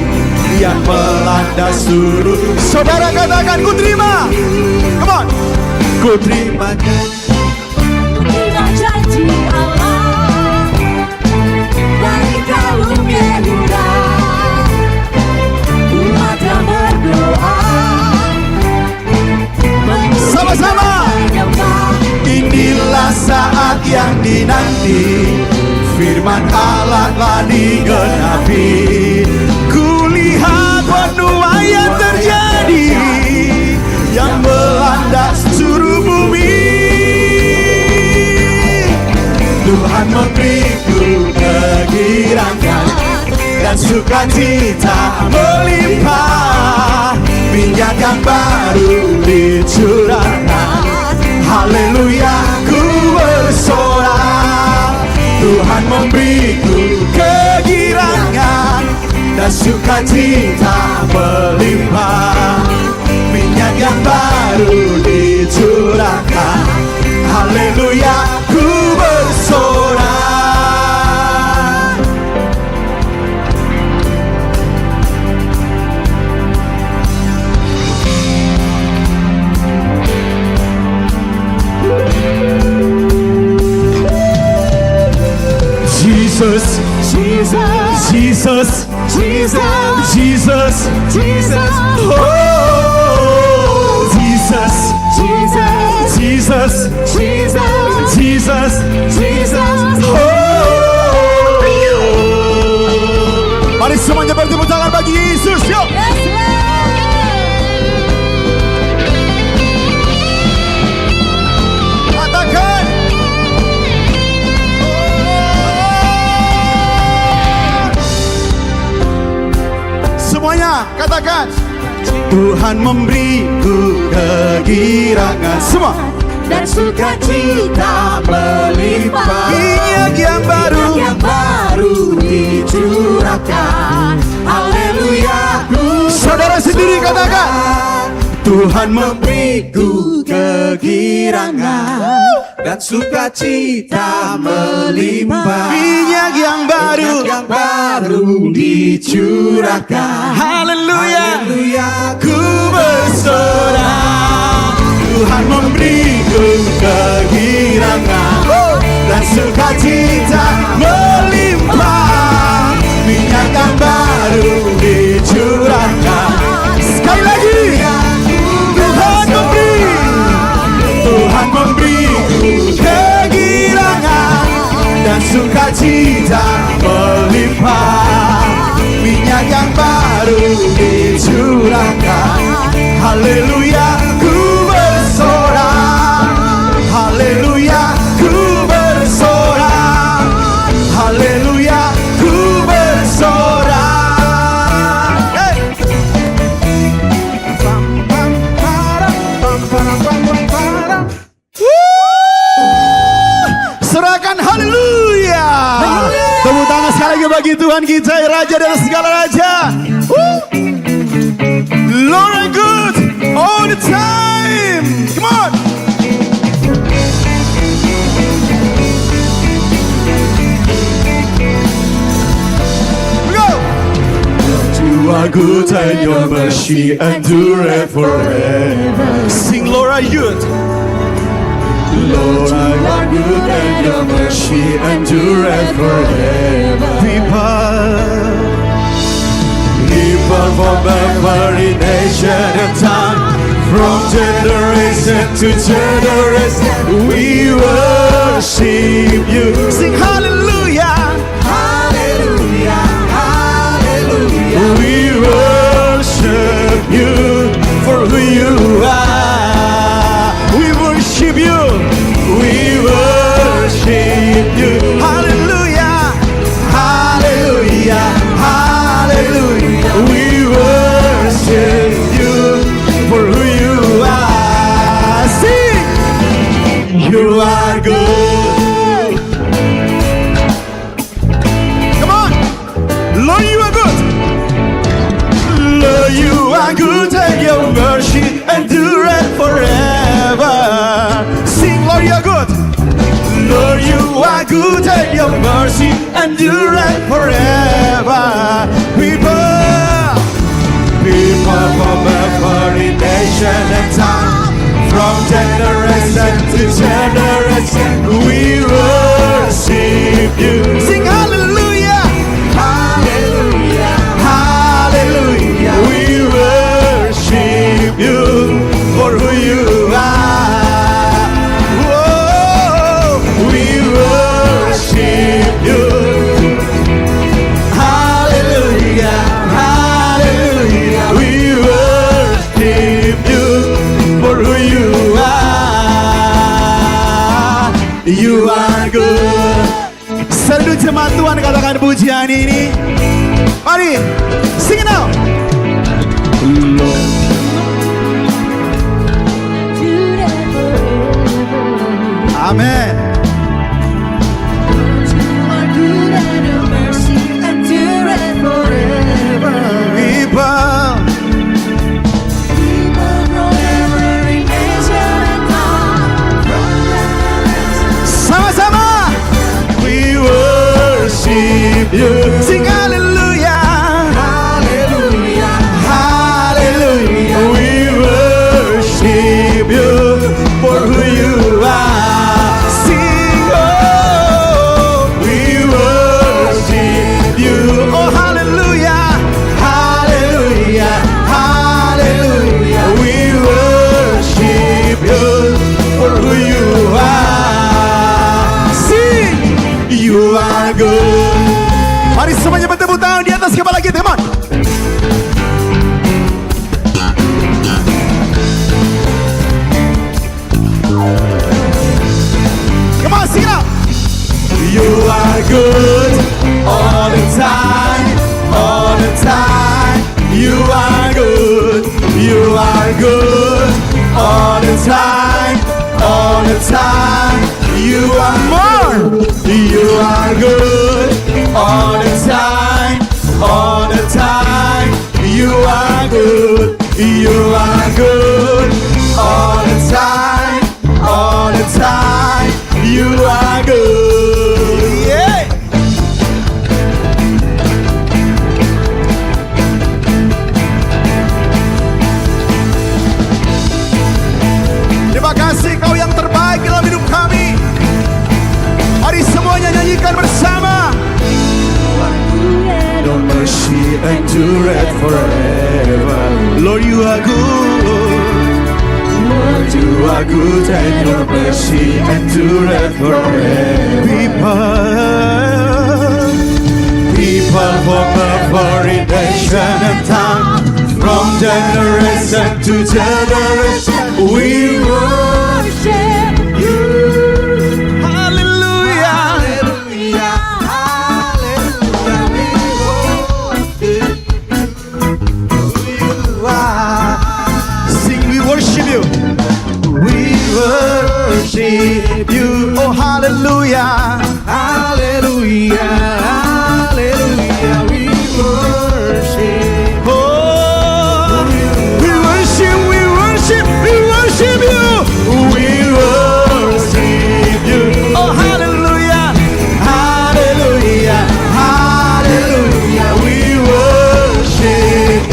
yang melanda seluruh. Saudara katakan, ku terima. Come on. Ku terima janji Allah dari kaum Yehuda, umat yang berdoa, sama-sama. Inilah saat yang dinanti, firman Allah telah digenapi. Kulihat penuaian terjadi yang melanda seluruh bumi. Tuhan memberiku kegirangan dan sukacita melimpah. Minyak yang baru dicurahkan, haleluya ku bersorak. Tuhan memberiku kegirangan dan sukacita melimpah. Minyak yang baru dicurahkan, haleluya ku bersorak. Jesus, Jesus, Jesus, Jesus, Jesus, Jesus, oh, Jesus, Jesus, Jesus, Jesus, Jesus, Jesus, oh. Mari semuanya bertepuk tangan bagi Yesus, yuk. Katakan. Semuanya katakan, Tuhan memberiku kegirangan, semua, dan sukacita berlimpah. minyak yang baru dicurahkan, haleluya ku saudara sendiri katakan, Tuhan memberiku kegirangan dan sukacita melimpah. Minyak yang baru dicurahkan, haleluya ku bersorak. Tuhan memberiku kegirangan dan sukacita melimpah. Minyak yang baru dicurahkan. Sekali lagi, Tuhan memberiku kegirangan dan sukacita melimpah. Minyak yang baru dicurahkan, haleluya ku bersorak. Haleluya ku bersorak. Haleluya ku bersorak. Hey. Serahkan haleluya. Tepuk tangan sekali lagi bagi Tuhan kita, Raja dari segala raja. Lord good all the time. Come on. are good and your mercy endureth forever. Sing, Lord, are good. Lord, you are good and your mercy endureth forever. People from every nation and tongue, from generation to generation, we worship you. Sing hallelujah, hallelujah, hallelujah. We worship you for who you are. We worship you. We worship you. Hallelujah, hallelujah, hallelujah. We worship you for who you are. Sing, you are good. Come on, Lord, you are good. Lord, you are good and your mercy endureth forever. Sing, Lord, you are good. Lord, you are good and your mercy endureth forever. People from every nation and tongue, from generation to generation, we worship you. Sing hallelujah, hallelujah, hallelujah. We worship you for who you are. Whoa, we worship you. Hallelujah, hallelujah. We worship you for who you are. You are good. Serdu jemaat Tuhan katakan pujian ini. Mari, sing it now. Amen. Sama-sama. We worship you. Sing hallelujah. Hallelujah. Hallelujah. We worship you for who you are. Sing, oh, we worship you. Oh, hallelujah. Hallelujah. Hallelujah. We worship you for who you are. Sing, you are good. Mari semuanya bertepuk tangan di atas kepala kita, teman. Come on, sing it out. You are good all the time, all the time. You are good, you are good all the time, all the time. You are more, you are good all the time, all the time. You are good, you are good all the time, all the time. You are good, yeah. Terima kasih kau yang terbaik dalam hidup kami. Mari semuanya nyanyikan bersama. Your mercy endureth forever. Lord, you are good. Lord, you are good and your mercy endureth forever. People from every nation and tongue, from generation to generation, we worship you. Hallelujah, hallelujah, hallelujah. We worship you. Sing, we worship you. We worship you. Oh, hallelujah, hallelujah, hallelujah. We worship. Oh, we worship, we worship, we worship you. We worship you. Oh, hallelujah, hallelujah, hallelujah. We worship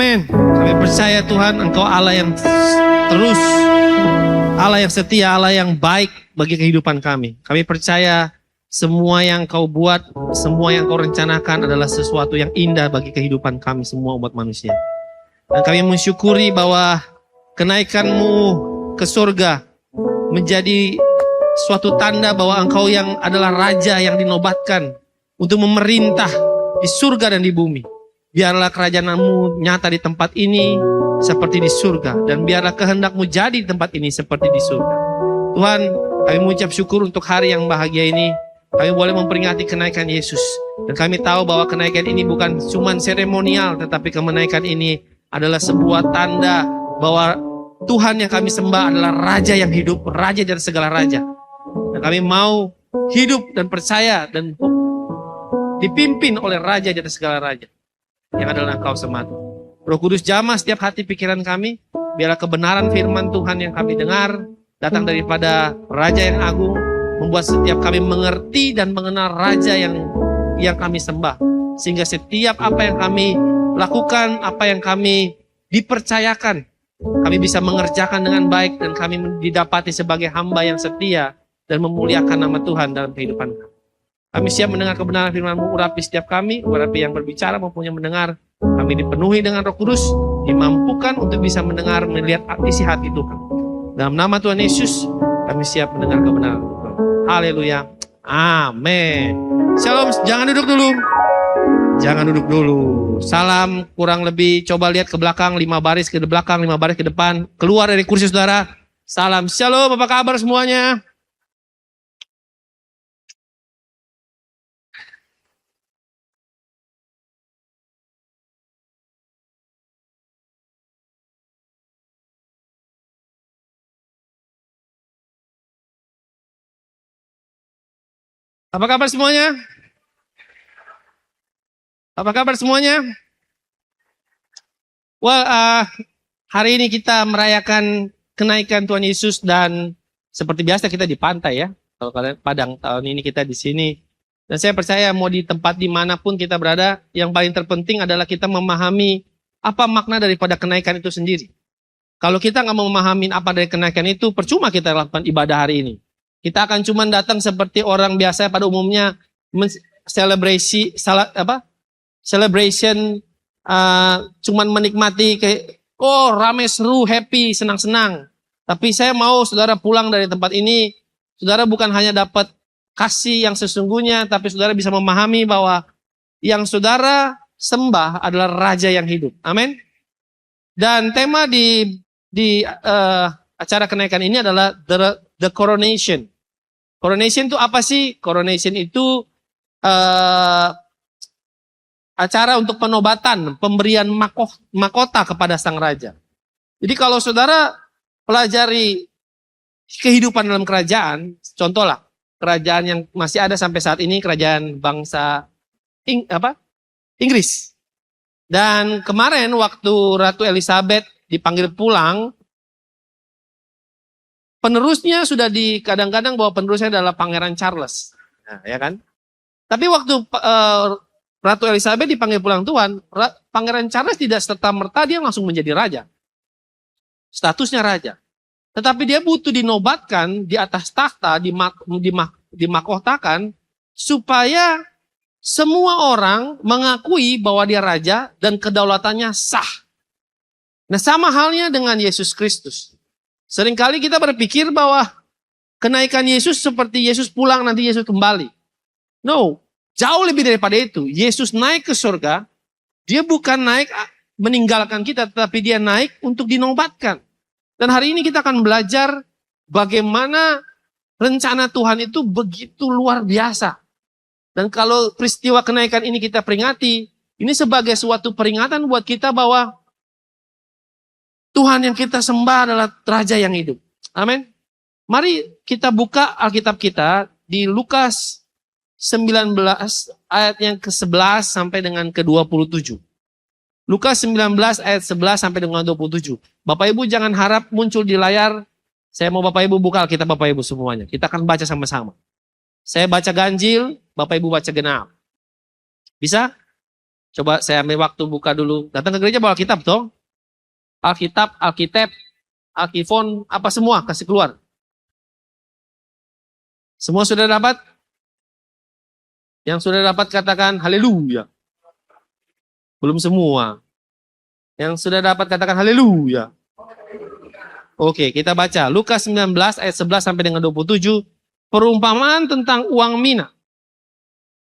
Amin. Kami percaya Tuhan, Engkau Allah yang terus, Allah yang setia, Allah yang baik bagi kehidupan kami. Kami percaya semua yang Kau buat, semua yang Kau rencanakan adalah sesuatu yang indah bagi kehidupan kami semua umat manusia. Dan kami mensyukuri bahwa kenaikan-Mu ke surga menjadi suatu tanda bahwa Engkau yang adalah Raja yang dinobatkan untuk memerintah di surga dan di bumi. Biarlah kerajaan-Mu nyata di tempat ini seperti di surga. Dan biarlah kehendak-Mu jadi di tempat ini seperti di surga. Tuhan, kami mengucap syukur untuk hari yang bahagia ini. Kami boleh memperingati kenaikan Yesus. Dan kami tahu bahwa kenaikan ini bukan cuma seremonial, tetapi kenaikan ini adalah sebuah tanda bahwa Tuhan yang kami sembah adalah Raja yang hidup, Raja dari segala raja. Dan kami mau hidup dan percaya dan dipimpin oleh Raja dari segala raja, yang adalah Engkau semata. Roh Kudus jamah setiap hati pikiran kami, biarlah kebenaran firman Tuhan yang kami dengar datang daripada Raja yang agung, membuat setiap kami mengerti dan mengenal Raja yang kami sembah. Sehingga setiap apa yang kami lakukan, apa yang kami dipercayakan, kami bisa mengerjakan dengan baik dan kami didapati sebagai hamba yang setia dan memuliakan nama Tuhan dalam kehidupan kami. Kami siap mendengar kebenaran firman-Mu, urapi setiap kami, urapi yang berbicara maupun yang mendengar. Kami dipenuhi dengan Roh Kudus, dimampukan untuk bisa mendengar, melihat isi hati Tuhan. Dalam nama Tuhan Yesus, kami siap mendengar kebenaran Tuhan. Haleluya. Amin. Shalom, jangan duduk dulu. Jangan duduk dulu. Salam kurang lebih, coba lihat ke belakang, 5 baris ke belakang, 5 baris ke depan. Keluar dari kursi saudara. Salam, shalom, apa kabar semuanya? Apa kabar semuanya? Apa kabar semuanya? Hari ini kita merayakan kenaikan Tuhan Yesus dan seperti biasa kita di pantai ya. Kalau kalian Padang, tahun ini kita di sini. Dan saya percaya mau di tempat dimanapun kita berada, yang paling terpenting adalah kita memahami apa makna daripada kenaikan itu sendiri. Kalau kita nggak memahami apa dari kenaikan itu, percuma kita lakukan ibadah hari ini. Kita akan cuma datang seperti orang biasa pada umumnya celebration, cuman menikmati kayak rame, seru, happy, senang-senang. Tapi saya mau saudara pulang dari tempat ini, saudara bukan hanya dapat kasih yang sesungguhnya, tapi saudara bisa memahami bahwa yang saudara sembah adalah Raja yang hidup. Amin. Dan tema di acara kenaikan ini adalah the coronation. Coronation itu apa sih? Coronation itu acara untuk penobatan, pemberian mahkota kepada sang raja. Jadi kalau saudara pelajari kehidupan dalam kerajaan, contohlah kerajaan yang masih ada sampai saat ini, kerajaan bangsa Inggris. Dan kemarin waktu Ratu Elizabeth dipanggil pulang, penerusnya sudah kadang-kadang bahwa penerusnya adalah Pangeran Charles. Nah, ya kan? Tapi waktu Ratu Elizabeth dipanggil pulang Tuhan, Pangeran Charles tidak serta-merta dia langsung menjadi raja. Statusnya raja. Tetapi dia butuh dinobatkan di atas takhta, dimahkotakan, supaya semua orang mengakui bahwa dia raja dan kedaulatannya sah. Nah, sama halnya dengan Yesus Kristus. Seringkali kita berpikir bahwa kenaikan Yesus seperti Yesus pulang nanti Yesus kembali. No, jauh lebih daripada itu. Yesus naik ke surga, dia bukan naik meninggalkan kita, tetapi dia naik untuk dinobatkan. Dan hari ini kita akan belajar bagaimana rencana Tuhan itu begitu luar biasa. Dan kalau peristiwa kenaikan ini kita peringati, ini sebagai suatu peringatan buat kita bahwa Tuhan yang kita sembah adalah Raja yang hidup. Amin. Mari kita buka Alkitab kita di Lukas 19 ayat yang ke-11 sampai dengan ke-27. Lukas 19 ayat 11 sampai dengan 27. Bapak Ibu jangan harap muncul di layar. Saya mau Bapak Ibu buka Alkitab Bapak Ibu semuanya. Kita akan baca sama-sama. Saya baca ganjil, Bapak Ibu baca genap. Bisa? Coba saya ambil waktu buka dulu. Datang ke gereja bawa Alkitab dong. Alkitab, Alkitab, Alkifon, apa semua kasih keluar. Semua sudah dapat? Yang sudah dapat katakan haleluya. Belum semua. Yang sudah dapat katakan haleluya. Oke, kita baca Lukas 19 ayat 11 sampai dengan 27. Perumpamaan tentang uang mina.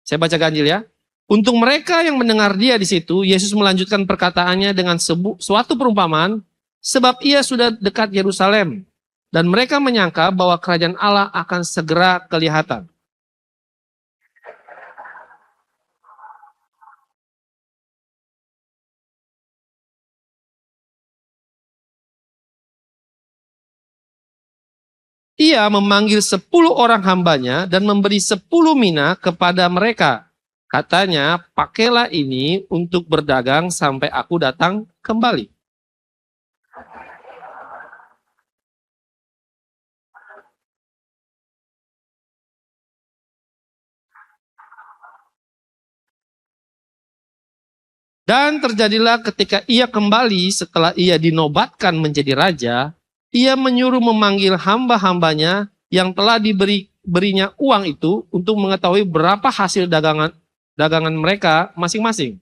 Saya baca ganjil ya. Untuk mereka yang mendengar dia di situ, Yesus melanjutkan perkataannya dengan suatu perumpamaan, sebab ia sudah dekat Yerusalem, dan mereka menyangka bahwa kerajaan Allah akan segera kelihatan. Ia memanggil 10 orang hambanya dan memberi 10 mina kepada mereka. Katanya, pakailah ini untuk berdagang sampai aku datang kembali. Dan terjadilah ketika ia kembali setelah ia dinobatkan menjadi raja, ia menyuruh memanggil hamba-hambanya yang telah diberinya uang itu untuk mengetahui berapa hasil dagangan mereka masing-masing.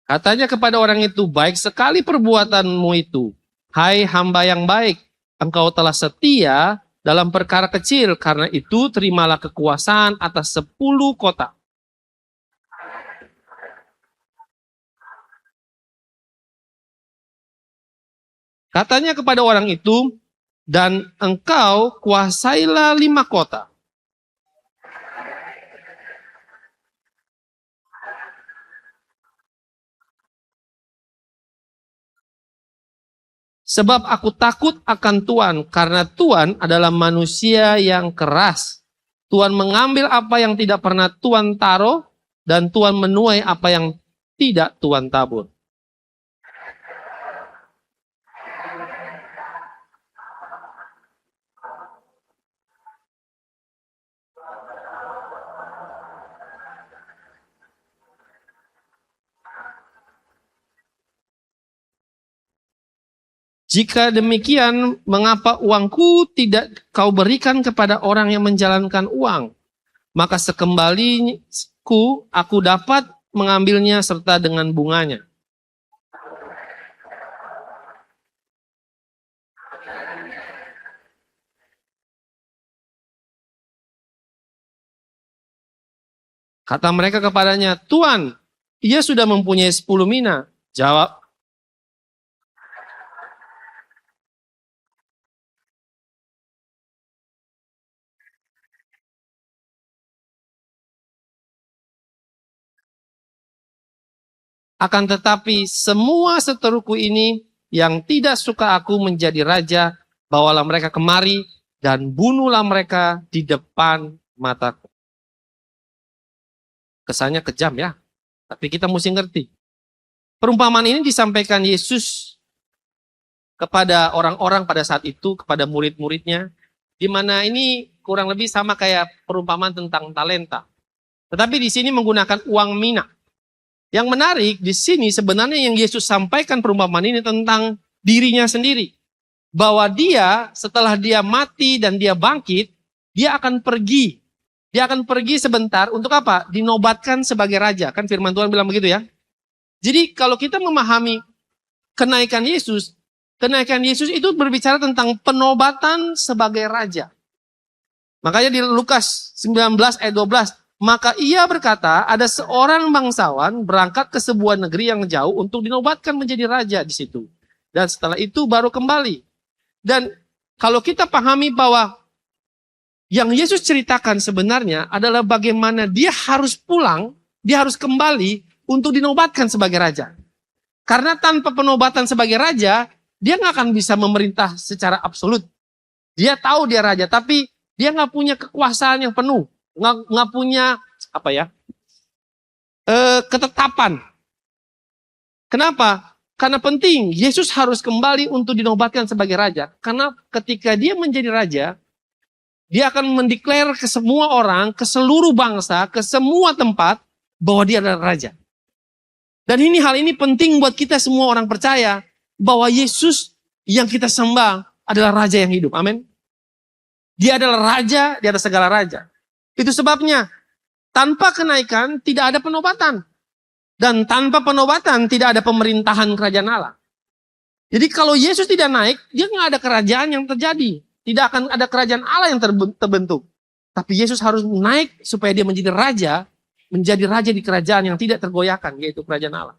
Katanya kepada orang itu, baik sekali perbuatanmu itu, hai hamba yang baik, engkau telah setia dalam perkara kecil, karena itu terimalah kekuasaan atas 10 kota. Katanya kepada orang itu, dan engkau kuasailah 5 kota. Sebab aku takut akan Tuhan, karena Tuhan adalah manusia yang keras. Tuhan mengambil apa yang tidak pernah Tuhan taruh, dan Tuhan menuai apa yang tidak Tuhan tabur. Jika demikian, mengapa uangku tidak kau berikan kepada orang yang menjalankan uang? Maka sekembaliku aku dapat mengambilnya serta dengan bunganya. Kata mereka kepadanya, Tuan, ia sudah mempunyai 10 mina. Jawab, akan tetapi semua seteruku ini yang tidak suka aku menjadi raja, bawalah mereka kemari dan bunuhlah mereka di depan mataku. Kesannya kejam ya, tapi kita mesti ngerti. Perumpamaan ini disampaikan Yesus kepada orang-orang pada saat itu, kepada murid-muridnya, di mana ini kurang lebih sama kayak perumpamaan tentang talenta. Tetapi di sini menggunakan uang mina. Yang menarik di sini sebenarnya yang Yesus sampaikan perumpamaan ini tentang dirinya sendiri. Bahwa dia setelah dia mati dan dia bangkit, dia akan pergi. Dia akan pergi sebentar untuk apa? Dinobatkan sebagai raja. Kan firman Tuhan bilang begitu ya. Jadi kalau kita memahami kenaikan Yesus itu berbicara tentang penobatan sebagai raja. Makanya di Lukas 19 ayat 12, maka ia berkata, ada seorang bangsawan berangkat ke sebuah negeri yang jauh untuk dinobatkan menjadi raja di situ. Dan setelah itu baru kembali. Dan kalau kita pahami bahwa yang Yesus ceritakan sebenarnya adalah bagaimana dia harus pulang, dia harus kembali untuk dinobatkan sebagai raja. Karena tanpa penobatan sebagai raja, dia nggak akan bisa memerintah secara absolut. Dia tahu dia raja, tapi dia nggak punya kekuasaan yang penuh. Nggak punya ketetapan. Kenapa? Karena penting, Yesus harus kembali untuk dinobatkan sebagai raja. Karena ketika dia menjadi raja, dia akan mendeklar ke semua orang, ke seluruh bangsa, ke semua tempat, bahwa dia adalah raja. Dan hal ini penting buat kita semua orang percaya, bahwa Yesus yang kita sembah adalah raja yang hidup. Amin. Dia adalah raja di atas segala raja. Itu sebabnya, tanpa kenaikan tidak ada penobatan. Dan tanpa penobatan tidak ada pemerintahan kerajaan Allah. Jadi kalau Yesus tidak naik, dia nggak ada kerajaan yang terjadi. Tidak akan ada kerajaan Allah yang terbentuk. Tapi Yesus harus naik supaya dia menjadi raja di kerajaan yang tidak tergoyahkan, yaitu kerajaan Allah.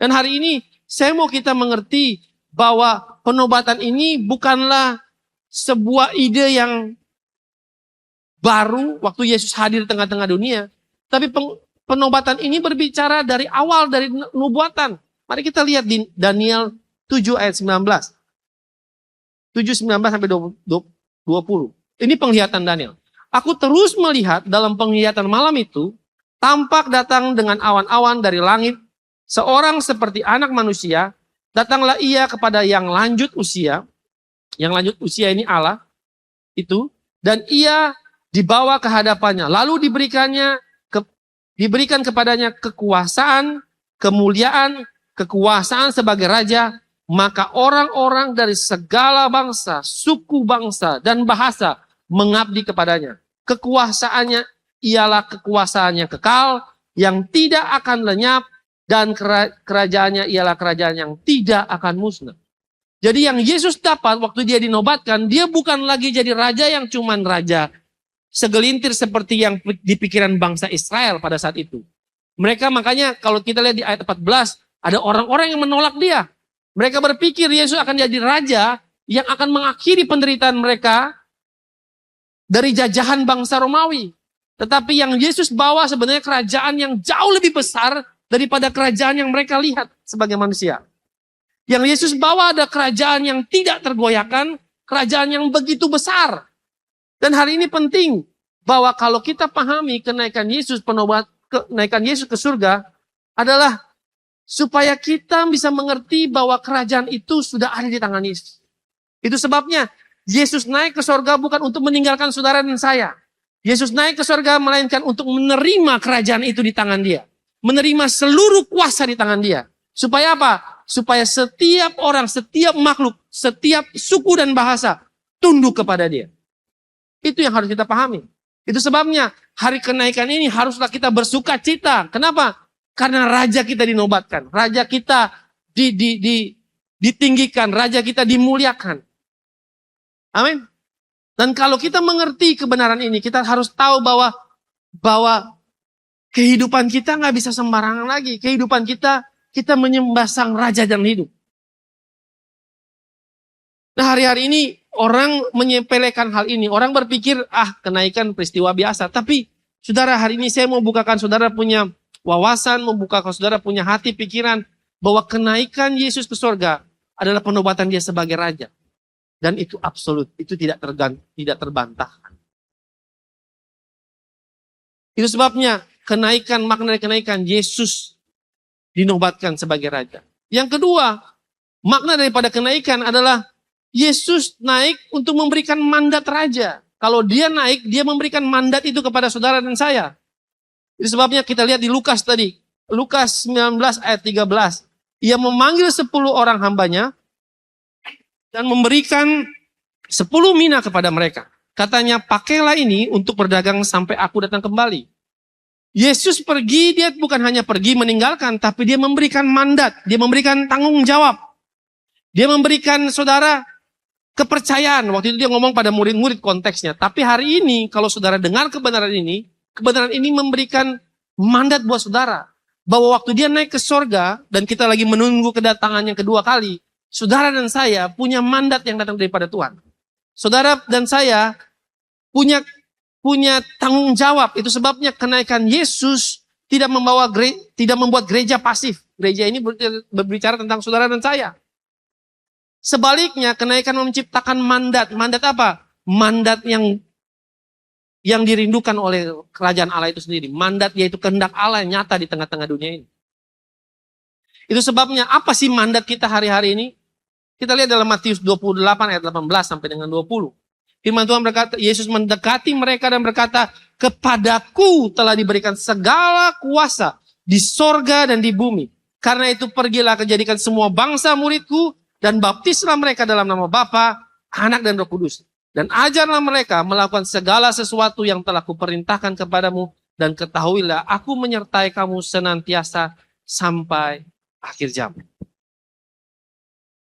Dan hari ini saya mau kita mengerti bahwa penobatan ini bukanlah sebuah ide yang baru waktu Yesus hadir di tengah-tengah dunia. Tapi penobatan ini berbicara dari awal, dari nubuatan. Mari kita lihat di Daniel 7 ayat 19. 7, 19 sampai 20. Ini penglihatan Daniel. Aku terus melihat dalam penglihatan malam itu, tampak datang dengan awan-awan dari langit, seorang seperti anak manusia, datanglah ia kepada yang lanjut usia. Yang lanjut usia ini Allah, itu. Dan ia dibawa ke hadapannya. Lalu diberikan kepadanya kekuasaan, kemuliaan, kekuasaan sebagai raja, maka orang-orang dari segala bangsa, suku bangsa, dan bahasa mengabdi kepadanya. Kekuasaannya ialah kekuasaan yang kekal, yang tidak akan lenyap, dan kerajaannya ialah kerajaan yang tidak akan musnah. Jadi yang Yesus dapat waktu dia dinobatkan, dia bukan lagi jadi raja yang cuman raja segelintir seperti yang di pikiran bangsa Israel pada saat itu. Mereka makanya kalau kita lihat di ayat 14, ada orang-orang yang menolak dia. Mereka berpikir Yesus akan jadi raja yang akan mengakhiri penderitaan mereka dari jajahan bangsa Romawi. Tetapi yang Yesus bawa sebenarnya kerajaan yang jauh lebih besar daripada kerajaan yang mereka lihat sebagai manusia. Yang Yesus bawa ada kerajaan yang tidak tergoyahkan, kerajaan yang begitu besar. Dan hari ini penting bahwa kalau kita pahami kenaikan Yesus kenaikan Yesus ke surga adalah supaya kita bisa mengerti bahwa kerajaan itu sudah ada di tangan Yesus. Itu sebabnya Yesus naik ke surga bukan untuk meninggalkan saudara dan saya. Yesus naik ke surga melainkan untuk menerima kerajaan itu di tangan dia. Menerima seluruh kuasa di tangan dia. Supaya apa? Supaya setiap orang, setiap makhluk, setiap suku dan bahasa tunduk kepada dia. Itu yang harus kita pahami. Itu sebabnya hari kenaikan ini haruslah kita bersuka cita. Kenapa? Karena raja kita dinobatkan. Raja kita ditinggikan. Raja kita dimuliakan. Amin. Dan kalau kita mengerti kebenaran ini, kita harus tahu bahwa kehidupan kita nggak bisa sembarangan lagi. Kehidupan kita menyembah sang raja yang hidup. Nah hari-hari ini orang menyepelekan hal ini. Orang berpikir, kenaikan peristiwa biasa. Tapi saudara, hari ini saya mau bukakan saudara punya wawasan, membukakan saudara punya hati, pikiran, bahwa kenaikan Yesus ke surga adalah penobatan dia sebagai raja. Dan itu absolut, itu tidak terbantahkan. Itu sebabnya makna dari kenaikan Yesus dinobatkan sebagai raja. Yang kedua, makna daripada kenaikan adalah Yesus naik untuk memberikan mandat raja. Kalau dia naik, dia memberikan mandat itu kepada saudara dan saya. Itu sebabnya kita lihat di Lukas tadi. Lukas 19 ayat 13. Ia memanggil 10 orang hambanya dan memberikan 10 mina kepada mereka. Katanya, pakailah ini untuk berdagang sampai aku datang kembali. Yesus pergi, dia bukan hanya pergi meninggalkan, tapi dia memberikan mandat. Dia memberikan tanggung jawab. Dia memberikan saudara kepercayaan. Waktu itu dia ngomong pada murid-murid konteksnya. Tapi hari ini kalau saudara dengar kebenaran ini memberikan mandat buat saudara. Bahwa waktu dia naik ke sorga dan kita lagi menunggu kedatangan yang kedua kali. Saudara dan saya punya mandat yang datang daripada Tuhan. Saudara dan saya punya tanggung jawab. Itu sebabnya kenaikan Yesus tidak membuat gereja pasif. Gereja ini berbicara tentang saudara dan saya. Sebaliknya, kenaikan menciptakan mandat. Mandat apa? Mandat yang dirindukan oleh kerajaan Allah itu sendiri. Mandat yaitu kehendak Allah yang nyata di tengah-tengah dunia ini. Itu sebabnya apa sih mandat kita hari-hari ini? Kita lihat dalam Matius 28 ayat 18 sampai dengan 20. Firman Tuhan berkata, Yesus mendekati mereka dan berkata, kepadaku telah diberikan segala kuasa di sorga dan di bumi. Karena itu pergilah kejadikan semua bangsa muridku dan baptislah mereka dalam nama Bapa, Anak dan Roh Kudus. Dan ajarlah mereka melakukan segala sesuatu yang telah kuperintahkan kepadamu. Dan ketahuilah aku menyertai kamu senantiasa sampai akhir zaman.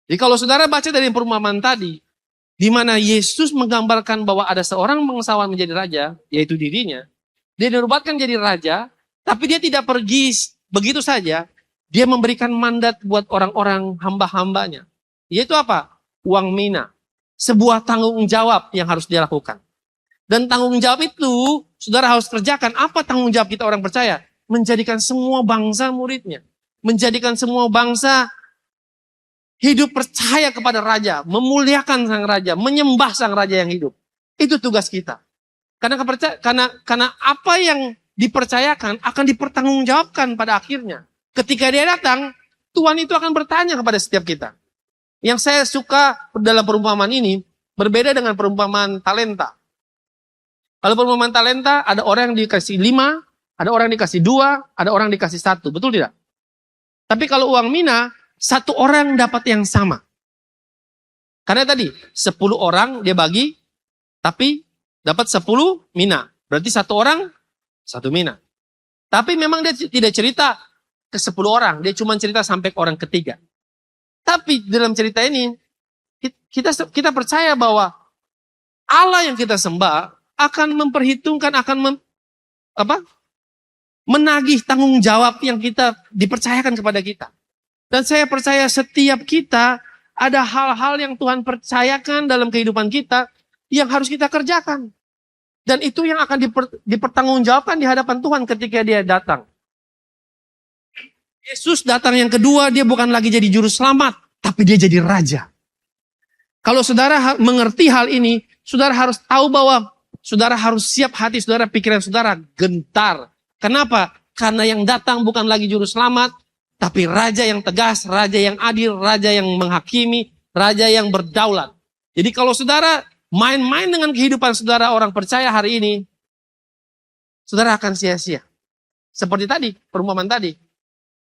Jadi kalau saudara baca dari perumpamaan tadi, di mana Yesus menggambarkan bahwa ada seorang bangsawan menjadi raja, yaitu dirinya. Dia dinobatkan jadi raja, tapi dia tidak pergi begitu saja. Dia memberikan mandat buat orang-orang hamba-hambanya. Yaitu apa? Uang mina. Sebuah tanggung jawab yang harus dia lakukan. Dan tanggung jawab itu, saudara harus kerjakan. Apa tanggung jawab kita orang percaya? Menjadikan semua bangsa muridnya. Menjadikan semua bangsa hidup percaya kepada raja, memuliakan sang raja, menyembah sang raja yang hidup. Itu tugas kita. Karena apa yang dipercayakan akan dipertanggungjawabkan pada akhirnya. Ketika dia datang, Tuhan itu akan bertanya kepada setiap kita. Yang saya suka dalam perumpamaan ini berbeda dengan perumpamaan talenta. Kalau perumpamaan talenta ada orang yang dikasih 5, ada orang yang dikasih 2, ada orang yang dikasih 1. Betul tidak? Tapi kalau uang mina, 1 orang dapat yang sama. Karena tadi 10 orang dia bagi, tapi dapat 10 mina. Berarti 1 orang 1 mina. Tapi memang dia tidak cerita ke 10 orang, dia cuma cerita sampai ke orang ketiga. Tapi dalam cerita ini kita percaya bahwa Allah yang kita sembah akan memperhitungkan, menagih tanggung jawab yang kita dipercayakan kepada kita. Dan saya percaya setiap kita ada hal-hal yang Tuhan percayakan dalam kehidupan kita yang harus kita kerjakan. Dan itu yang akan dipertanggungjawabkan di hadapan Tuhan ketika dia datang. Yesus datang yang kedua, dia bukan lagi jadi juru selamat, tapi dia jadi raja. Kalau saudara mengerti hal ini, saudara harus tahu bahwa saudara harus siap hati saudara, pikiran saudara gentar. Kenapa? Karena yang datang bukan lagi juru selamat, tapi raja yang tegas, raja yang adil, raja yang menghakimi, raja yang berdaulat. Jadi kalau saudara main-main dengan kehidupan saudara orang percaya hari ini, saudara akan sia-sia. Seperti tadi, perumpamaan tadi.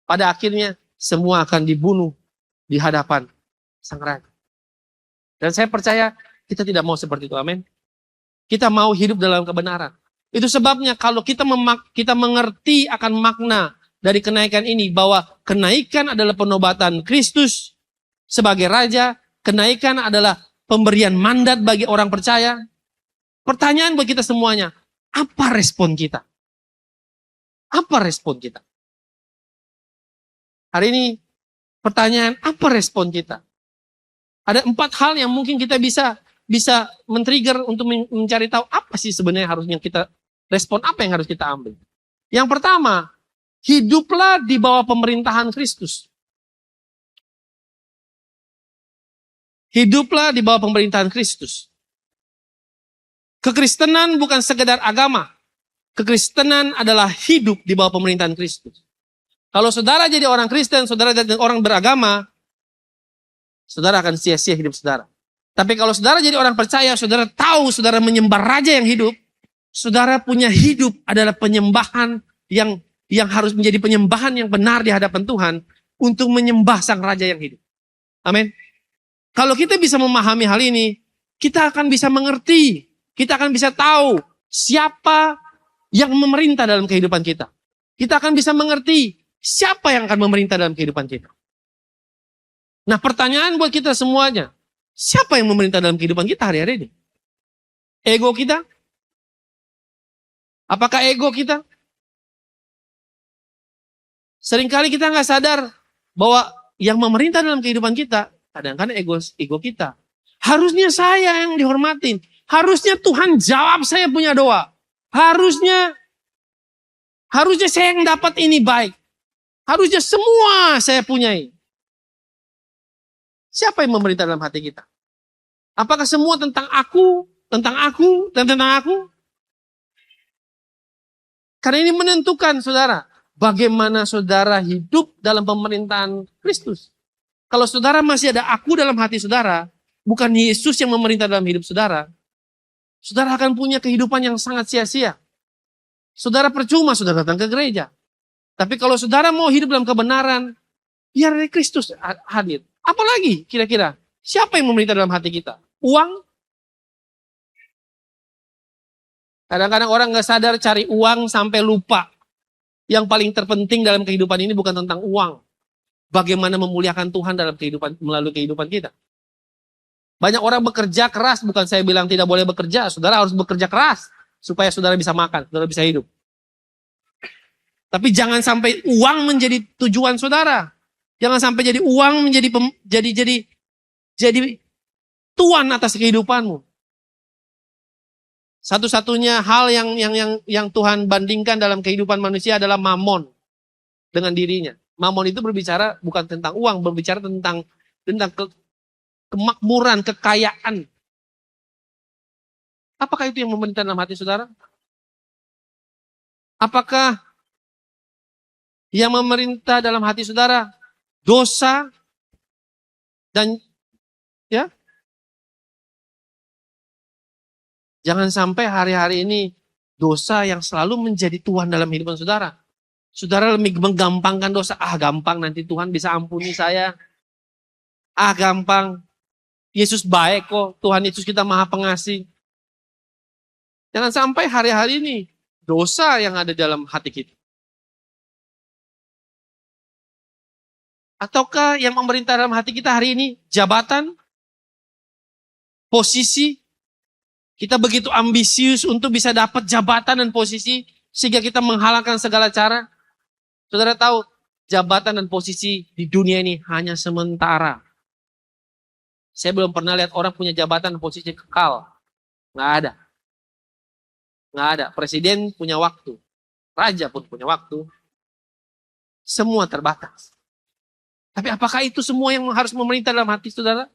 Pada akhirnya semua akan dibunuh di hadapan sang raja. Dan saya percaya kita tidak mau seperti itu, amin. Kita mau hidup dalam kebenaran. Itu sebabnya kalau kita mengerti akan makna dari kenaikan ini, bahwa kenaikan adalah penobatan Kristus sebagai raja, kenaikan adalah pemberian mandat bagi orang percaya. Pertanyaan buat kita semuanya, apa respon kita? Apa respon kita? Hari ini pertanyaan, apa respon kita? Ada 4 hal yang mungkin kita bisa men-trigger untuk mencari tahu apa sih sebenarnya harusnya kita respon, apa yang harus kita ambil. Yang pertama, hiduplah di bawah pemerintahan Kristus. Hiduplah di bawah pemerintahan Kristus. Kekristenan bukan sekedar agama. Kekristenan adalah hidup di bawah pemerintahan Kristus. Kalau saudara jadi orang Kristen, saudara jadi orang beragama, saudara akan sia-sia hidup saudara. Tapi kalau saudara jadi orang percaya, saudara tahu saudara menyembah raja yang hidup, saudara punya hidup adalah penyembahan yang harus menjadi penyembahan yang benar di hadapan Tuhan untuk menyembah sang raja yang hidup. Amin. Kalau kita bisa memahami hal ini, kita akan bisa mengerti, kita akan bisa tahu siapa yang memerintah dalam kehidupan kita. Kita akan bisa mengerti siapa yang akan memerintah dalam kehidupan kita. Nah, pertanyaan buat kita semuanya, siapa yang memerintah dalam kehidupan kita hari-hari ini? Ego kita? Apakah ego kita? Seringkali kita nggak sadar bahwa yang memerintah dalam kehidupan kita, kadang-kadang ego kita. Harusnya saya yang dihormatin. Harusnya Tuhan jawab saya punya doa. Harusnya saya yang dapat ini baik. Harusnya semua saya punyai. Siapa yang memerintah dalam hati kita? Apakah semua tentang aku, dan tentang aku? Karena ini menentukan, saudara, bagaimana saudara hidup dalam pemerintahan Kristus. Kalau saudara masih ada aku dalam hati saudara, bukan Yesus yang memerintah dalam hidup saudara, saudara akan punya kehidupan yang sangat sia-sia. Saudara percuma saudara datang ke gereja. Tapi kalau saudara mau hidup dalam kebenaran, biar Kristus hadir. Apalagi kira-kira, siapa yang memerintah dalam hati kita? Uang? Kadang-kadang orang nggak sadar cari uang sampai lupa. Yang paling terpenting dalam kehidupan ini bukan tentang uang. Bagaimana memuliakan Tuhan dalam kehidupan, melalui kehidupan kita. Banyak orang bekerja keras, bukan saya bilang tidak boleh bekerja. Saudara harus bekerja keras supaya saudara bisa makan, saudara bisa hidup. Tapi jangan sampai uang menjadi tujuan saudara. Jangan sampai jadi uang menjadi jadi tuan atas kehidupanmu. Satu-satunya hal yang Tuhan bandingkan dalam kehidupan manusia adalah mamon dengan dirinya. Mamon itu berbicara bukan tentang uang, berbicara tentang kemakmuran, kekayaan. Apakah itu yang memerintah dalam hati saudara? Apakah yang memerintah dalam hati saudara dosa dan ya? Jangan sampai hari-hari ini dosa yang selalu menjadi Tuhan dalam kehidupan saudara. Saudara lebih menggampangkan dosa. Ah gampang nanti Tuhan bisa ampuni saya. Ah gampang. Yesus baik kok. Tuhan Yesus kita maha pengasih. Jangan sampai hari-hari ini dosa yang ada dalam hati kita. Ataukah yang memerintah dalam hati kita hari ini jabatan, posisi. Kita begitu ambisius untuk bisa dapat jabatan dan posisi sehingga kita menghalalkan segala cara. Saudara tahu, jabatan dan posisi di dunia ini hanya sementara. Saya belum pernah lihat orang punya jabatan dan posisi kekal. Nggak ada. Nggak ada. Presiden punya waktu. Raja pun punya waktu. Semua terbatas. Tapi apakah itu semua yang harus memerintah dalam hati saudara?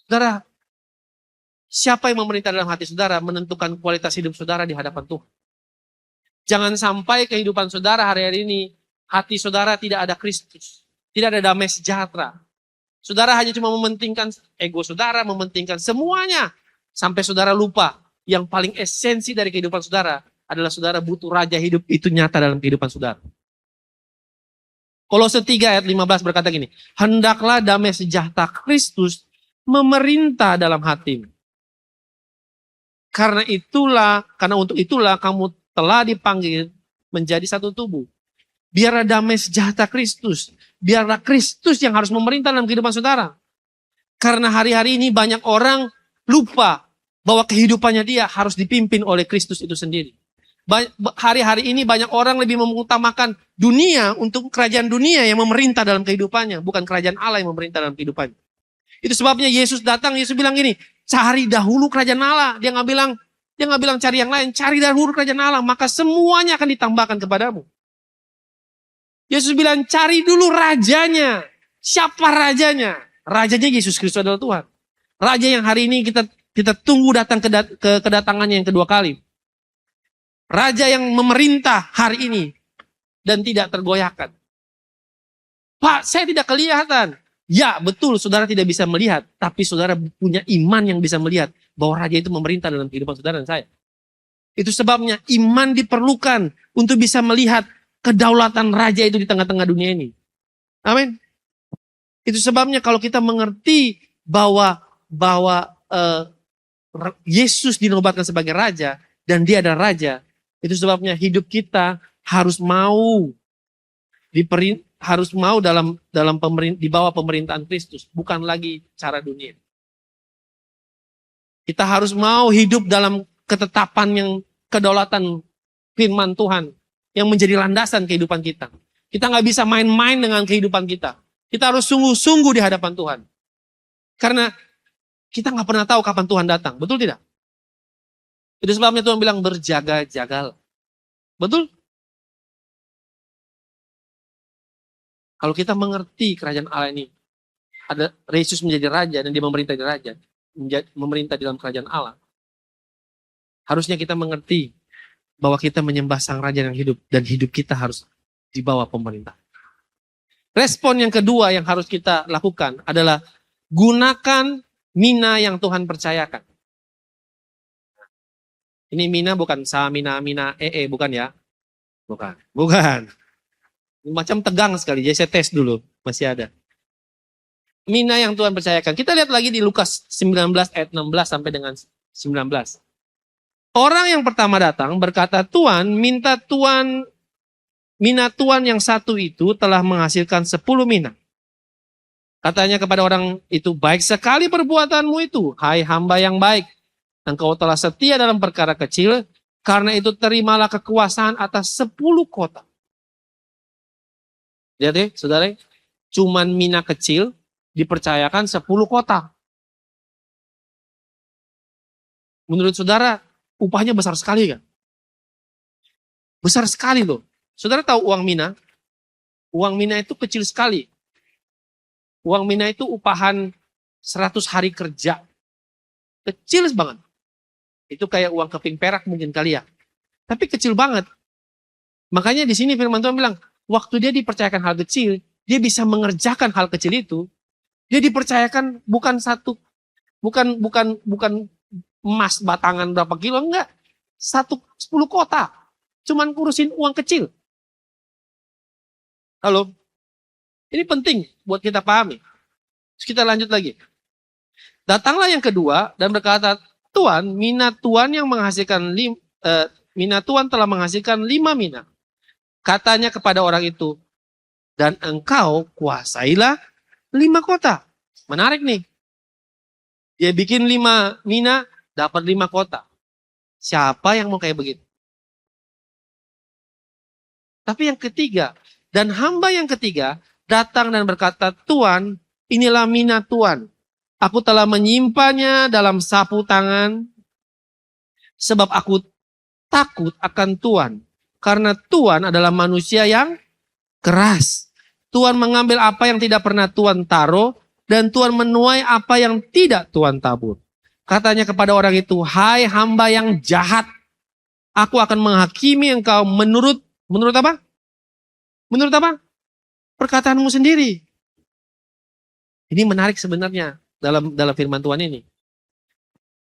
Saudara, siapa yang memerintah dalam hati saudara menentukan kualitas hidup saudara di hadapan Tuhan. Jangan sampai kehidupan saudara hari-hari ini, hati saudara tidak ada Kristus. Tidak ada damai sejahtera. Saudara hanya cuma mementingkan ego saudara, mementingkan semuanya. Sampai saudara lupa, yang paling esensi dari kehidupan saudara adalah saudara butuh raja hidup itu nyata dalam kehidupan saudara. Kolose 3 ayat 15 berkata gini, hendaklah damai sejahtera Kristus memerintah dalam hatimu. Karena untuk itulah kamu telah dipanggil menjadi satu tubuh. Biarlah damai sejahtera Kristus. Biarlah Kristus yang harus memerintah dalam kehidupan saudara. Karena hari-hari ini banyak orang lupa bahwa kehidupannya dia harus dipimpin oleh Kristus itu sendiri. Hari-hari ini banyak orang lebih mengutamakan dunia untuk kerajaan dunia yang memerintah dalam kehidupannya. Bukan kerajaan Allah yang memerintah dalam kehidupannya. Itu sebabnya Yesus datang, Yesus bilang gini, cari dahulu kerajaan Allah. Dia nggak bilang cari yang lain, cari dahulu kerajaan Allah, maka semuanya akan ditambahkan kepadamu. Yesus bilang cari dulu rajanya. Siapa rajanya? Rajanya Yesus Kristus adalah Tuhan. Raja yang hari ini kita tunggu datang kedatangannya yang kedua kali. Raja yang memerintah hari ini dan tidak tergoyahkan. Pak, saya tidak kelihatan. Ya, betul, saudara tidak bisa melihat, tapi saudara punya iman yang bisa melihat bahwa raja itu memerintah dalam kehidupan saudara dan saya. Itu sebabnya iman diperlukan untuk bisa melihat kedaulatan raja itu di tengah-tengah dunia ini. Amin. Itu sebabnya kalau kita mengerti bahwa Yesus dinobatkan sebagai raja dan dia adalah raja, itu sebabnya hidup kita harus mau di bawah pemerintahan Kristus, bukan lagi cara dunia. Kita harus mau hidup dalam ketetapan yang kedaulatan firman Tuhan yang menjadi landasan kehidupan kita. Kita nggak bisa main-main dengan kehidupan kita. Kita harus sungguh-sungguh di hadapan Tuhan. Karena kita nggak pernah tahu kapan Tuhan datang, betul tidak? Itu sebabnya Tuhan bilang berjaga-jagalah. Betul? Kalau kita mengerti kerajaan Allah ini, ada Yesus menjadi raja dan dia memerintah di raja, memerintah dalam kerajaan Allah. Harusnya kita mengerti bahwa kita menyembah Sang Raja yang hidup dan hidup kita harus di bawah pemerintah. Respon yang kedua yang harus kita lakukan adalah gunakan mina yang Tuhan percayakan. Ini mina bukan mina bukan ya. Bukan. Macam tegang sekali, jadi saya tes dulu, masih ada. Mina yang Tuhan percayakan. Kita lihat lagi di Lukas 19 ayat 16 sampai dengan 19. Orang yang pertama datang berkata, Tuhan, mina Tuhan yang satu itu telah menghasilkan 10 mina. Katanya kepada orang itu, baik sekali perbuatanmu itu, hai hamba yang baik. Engkau telah setia dalam perkara kecil, karena itu terimalah kekuasaan atas 10 kota. Lihat ya, saudara, cuman mina kecil dipercayakan 10 kota. Menurut saudara, upahnya besar sekali kan? Besar sekali loh. Saudara tahu uang mina? Uang mina itu kecil sekali. Uang mina itu upahan 100 hari kerja. Kecil banget. Itu kayak uang keping perak mungkin kali ya. Tapi kecil banget. Makanya di sini firman Tuhan bilang, waktu dia dipercayakan hal kecil, dia bisa mengerjakan hal kecil itu. Dia dipercayakan bukan emas batangan berapa kilo, enggak. 10 kota. Cuman kurusin uang kecil. Halo? Ini penting buat kita pahami. Terus kita lanjut lagi. Datanglah yang kedua dan berkata, Tuhan, mina Tuhan telah menghasilkan 5 mina. Katanya kepada orang itu, dan engkau kuasailah 5 kota. Menarik nih. Dia bikin 5 mina, dapat 5 kota. Siapa yang mau kayak begitu? Tapi yang ketiga, dan hamba yang ketiga datang dan berkata, Tuhan, inilah mina Tuhan. Aku telah menyimpannya dalam sapu tangan, sebab aku takut akan Tuhan. Karena Tuhan adalah manusia yang keras. Tuhan mengambil apa yang tidak pernah Tuhan taruh, dan Tuhan menuai apa yang tidak Tuhan tabur. Katanya kepada orang itu, hai hamba yang jahat, aku akan menghakimi engkau menurut apa? Menurut apa? Perkataanmu sendiri. Ini menarik sebenarnya dalam firman Tuhan ini.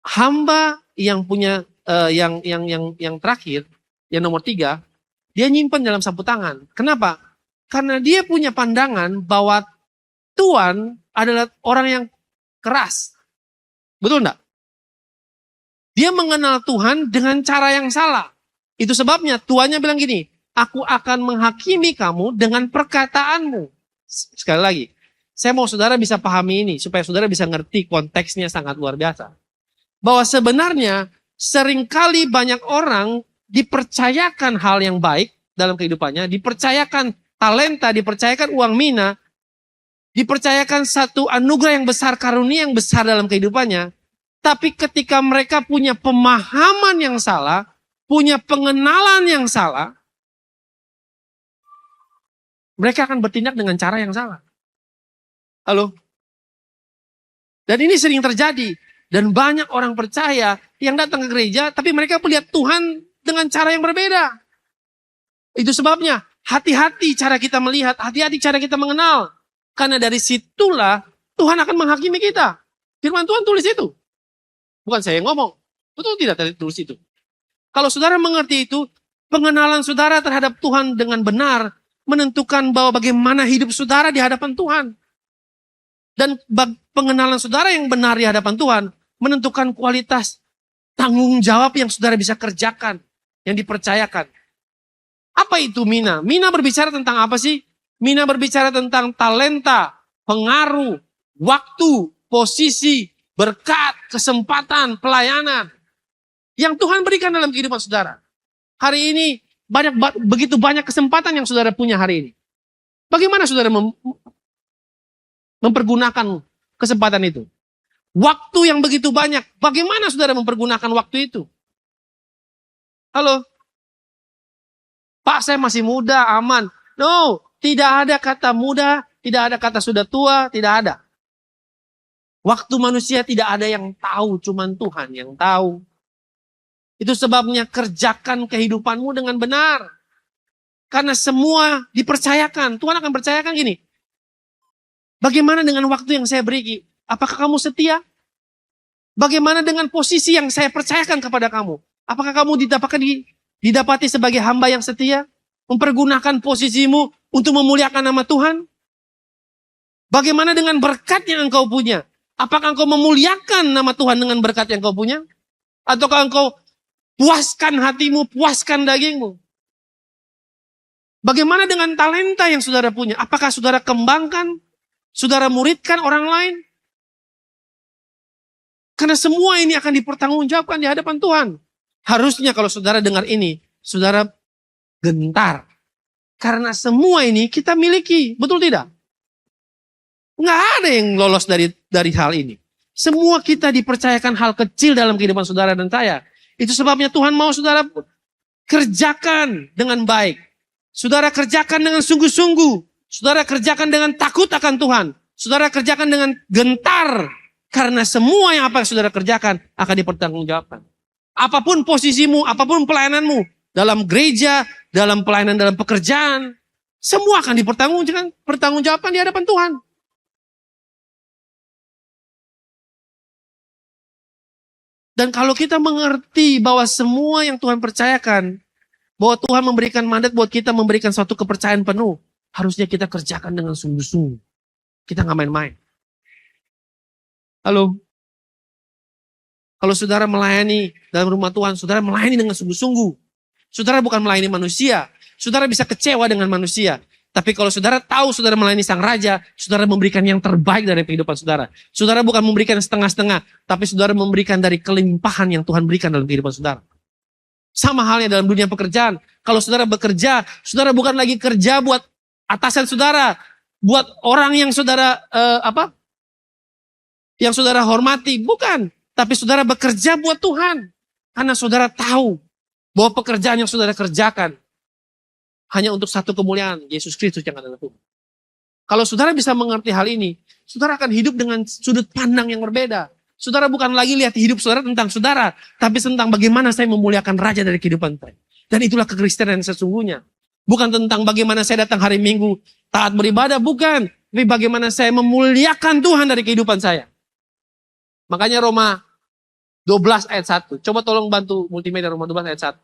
Hamba yang punya yang terakhir, yang nomor 3, dia nyimpan dalam sapu tangan. Kenapa? Karena dia punya pandangan bahwa Tuhan adalah orang yang keras. Betul enggak? Dia mengenal Tuhan dengan cara yang salah. Itu sebabnya Tuhannya bilang gini, aku akan menghakimi kamu dengan perkataanmu. Sekali lagi, saya mau saudara bisa pahami ini, supaya saudara bisa ngerti konteksnya sangat luar biasa. Bahwa sebenarnya seringkali banyak orang dipercayakan hal yang baik dalam kehidupannya, dipercayakan talenta, dipercayakan uang mina, dipercayakan satu anugerah yang besar, karunia yang besar dalam kehidupannya. Tapi ketika mereka punya pemahaman yang salah, punya pengenalan yang salah, mereka akan bertindak dengan cara yang salah. Halo? Dan ini sering terjadi. Dan banyak orang percaya yang datang ke gereja, tapi mereka melihat Tuhan dengan cara yang berbeda. Itu sebabnya, hati-hati cara kita melihat, hati-hati cara kita mengenal. Karena dari situlah Tuhan akan menghakimi kita. Firman Tuhan tulis itu. Bukan saya yang ngomong. Betul tidak tulis itu? Kalau saudara mengerti itu, pengenalan saudara terhadap Tuhan dengan benar menentukan bahwa bagaimana hidup saudara di hadapan Tuhan. Dan pengenalan saudara yang benar di hadapan Tuhan menentukan kualitas tanggung jawab yang saudara bisa kerjakan, yang dipercayakan. Apa itu mina? Mina berbicara tentang apa sih? Mina berbicara tentang talenta, pengaruh, waktu, posisi, berkat, kesempatan, pelayanan yang Tuhan berikan dalam kehidupan saudara. Hari ini begitu banyak kesempatan yang saudara punya hari ini. Bagaimana saudara mempergunakan kesempatan itu? Waktu yang begitu banyak, bagaimana saudara mempergunakan waktu itu? Halo? Pak, saya masih muda, aman. No, tidak ada kata muda, tidak ada kata sudah tua, tidak ada. Waktu manusia tidak ada yang tahu, cuman Tuhan yang tahu. Itu sebabnya kerjakan kehidupanmu dengan benar. Karena semua dipercayakan. Tuhan akan percayakan gini. Bagaimana dengan waktu yang saya beri? Apakah kamu setia? Bagaimana dengan posisi yang saya percayakan kepada kamu? Apakah kamu didapati sebagai hamba yang setia? Mempergunakan posisimu untuk memuliakan nama Tuhan? Bagaimana dengan berkat yang engkau punya? Apakah engkau memuliakan nama Tuhan dengan berkat yang engkau punya? Ataukah engkau puaskan hatimu, puaskan dagingmu? Bagaimana dengan talenta yang saudara punya? Apakah saudara kembangkan? Saudara muridkan orang lain? Karena semua ini akan dipertanggungjawabkan di hadapan Tuhan. Harusnya kalau saudara dengar ini, saudara gentar. Karena semua ini kita miliki, betul tidak? Nggak ada yang lolos dari hal ini. Semua kita dipercayakan hal kecil dalam kehidupan saudara dan saya. Itu sebabnya Tuhan mau saudara kerjakan dengan baik. Saudara kerjakan dengan sungguh-sungguh. Saudara kerjakan dengan takut akan Tuhan. Saudara kerjakan dengan gentar. Karena semua yang apa yang saudara kerjakan akan dipertanggungjawabkan. Apapun posisimu, apapun pelayananmu. Dalam gereja, dalam pelayanan, dalam pekerjaan. Semua akan dipertanggungjawabkan di hadapan Tuhan. Dan kalau kita mengerti bahwa semua yang Tuhan percayakan, bahwa Tuhan memberikan mandat buat kita memberikan suatu kepercayaan penuh, harusnya kita kerjakan dengan sungguh-sungguh. Kita nggak main-main. Halo? Kalau saudara melayani dalam rumah Tuhan, saudara melayani dengan sungguh-sungguh. Saudara bukan melayani manusia. Saudara bisa kecewa dengan manusia. Tapi kalau saudara tahu saudara melayani Sang Raja, saudara memberikan yang terbaik dari kehidupan saudara. Saudara bukan memberikan setengah-setengah, tapi saudara memberikan dari kelimpahan yang Tuhan berikan dalam kehidupan saudara. Sama halnya dalam dunia pekerjaan. Kalau saudara bekerja, saudara bukan lagi kerja buat atasan saudara, buat orang yang saudara yang saudara hormati, bukan. Tapi saudara bekerja buat Tuhan. Karena saudara tahu bahwa pekerjaan yang saudara kerjakan hanya untuk satu kemuliaan Yesus Kristus yang adalah Tuhan. Kalau saudara bisa mengerti hal ini, saudara akan hidup dengan sudut pandang yang berbeda. Saudara bukan lagi lihat hidup saudara tentang saudara, tapi tentang bagaimana saya memuliakan Raja dari kehidupan saya. Dan itulah kekristenan yang sesungguhnya. Bukan tentang bagaimana saya datang hari Minggu, taat beribadah, bukan. Tapi bagaimana saya memuliakan Tuhan dari kehidupan saya. Makanya Roma 12 ayat 1. Coba tolong bantu multimedia Roma 12 ayat 1.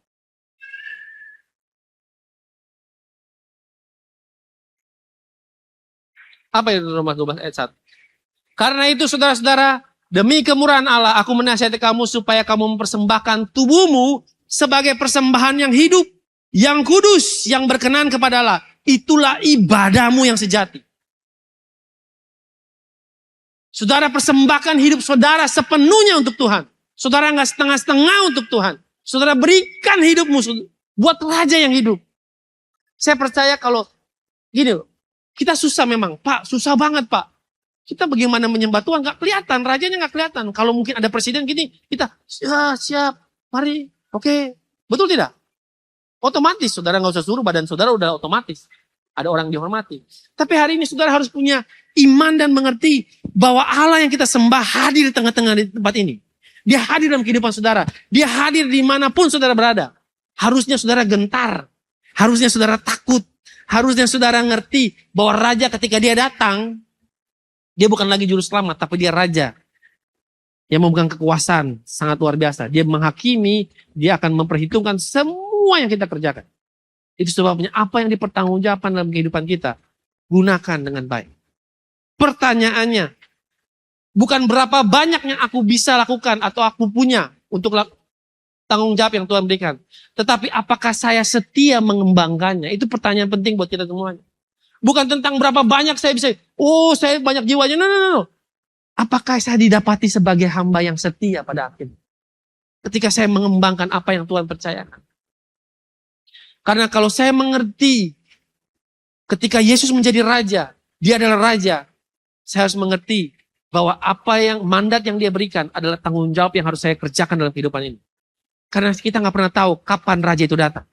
Apa itu Roma 12 ayat 1? Karena itu saudara-saudara, demi kemurahan Allah, aku menasihati kamu supaya kamu mempersembahkan tubuhmu sebagai persembahan yang hidup, yang kudus, yang berkenan kepada Allah. Itulah ibadahmu yang sejati. Saudara persembahkan hidup saudara sepenuhnya untuk Tuhan. Saudara nggak setengah-setengah untuk Tuhan. Saudara berikan hidupmu buat Raja yang hidup. Saya percaya kalau gini loh, kita susah memang, Pak, susah banget Pak. Kita bagaimana menyembah Tuhan nggak kelihatan, Rajanya nggak kelihatan. Kalau mungkin ada presiden gini, kita siap, mari, oke. Betul tidak? Otomatis, saudara nggak usah suruh, badan saudara udah otomatis. Ada orang dihormati. Tapi hari ini saudara harus punya iman dan mengerti bahwa Allah yang kita sembah hadir di tengah-tengah di tempat ini. Dia hadir dalam kehidupan saudara. Dia hadir dimanapun saudara berada. Harusnya saudara gentar. Harusnya saudara takut. Harusnya saudara ngerti bahwa Raja ketika dia datang, dia bukan lagi juru selamat, tapi dia Raja. Yang memegang kekuasaan sangat luar biasa. Dia menghakimi, dia akan memperhitungkan semua yang kita kerjakan. Itu sebabnya apa yang dipertanggungjawabkan dalam kehidupan kita, gunakan dengan baik. Pertanyaannya, bukan berapa banyak yang aku bisa lakukan atau aku punya untuk tanggung jawab yang Tuhan berikan. Tetapi apakah saya setia mengembangkannya? Itu pertanyaan penting buat kita semuanya. Bukan tentang berapa banyak saya bisa, saya banyak jiwanya. No. Apakah saya didapati sebagai hamba yang setia pada akhirnya? Ketika saya mengembangkan apa yang Tuhan percayakan. Karena kalau saya mengerti ketika Yesus menjadi Raja, dia adalah Raja. Saya harus mengerti bahwa apa yang mandat yang dia berikan adalah tanggung jawab yang harus saya kerjakan dalam kehidupan ini. Karena kita nggak pernah tahu kapan Raja itu datang.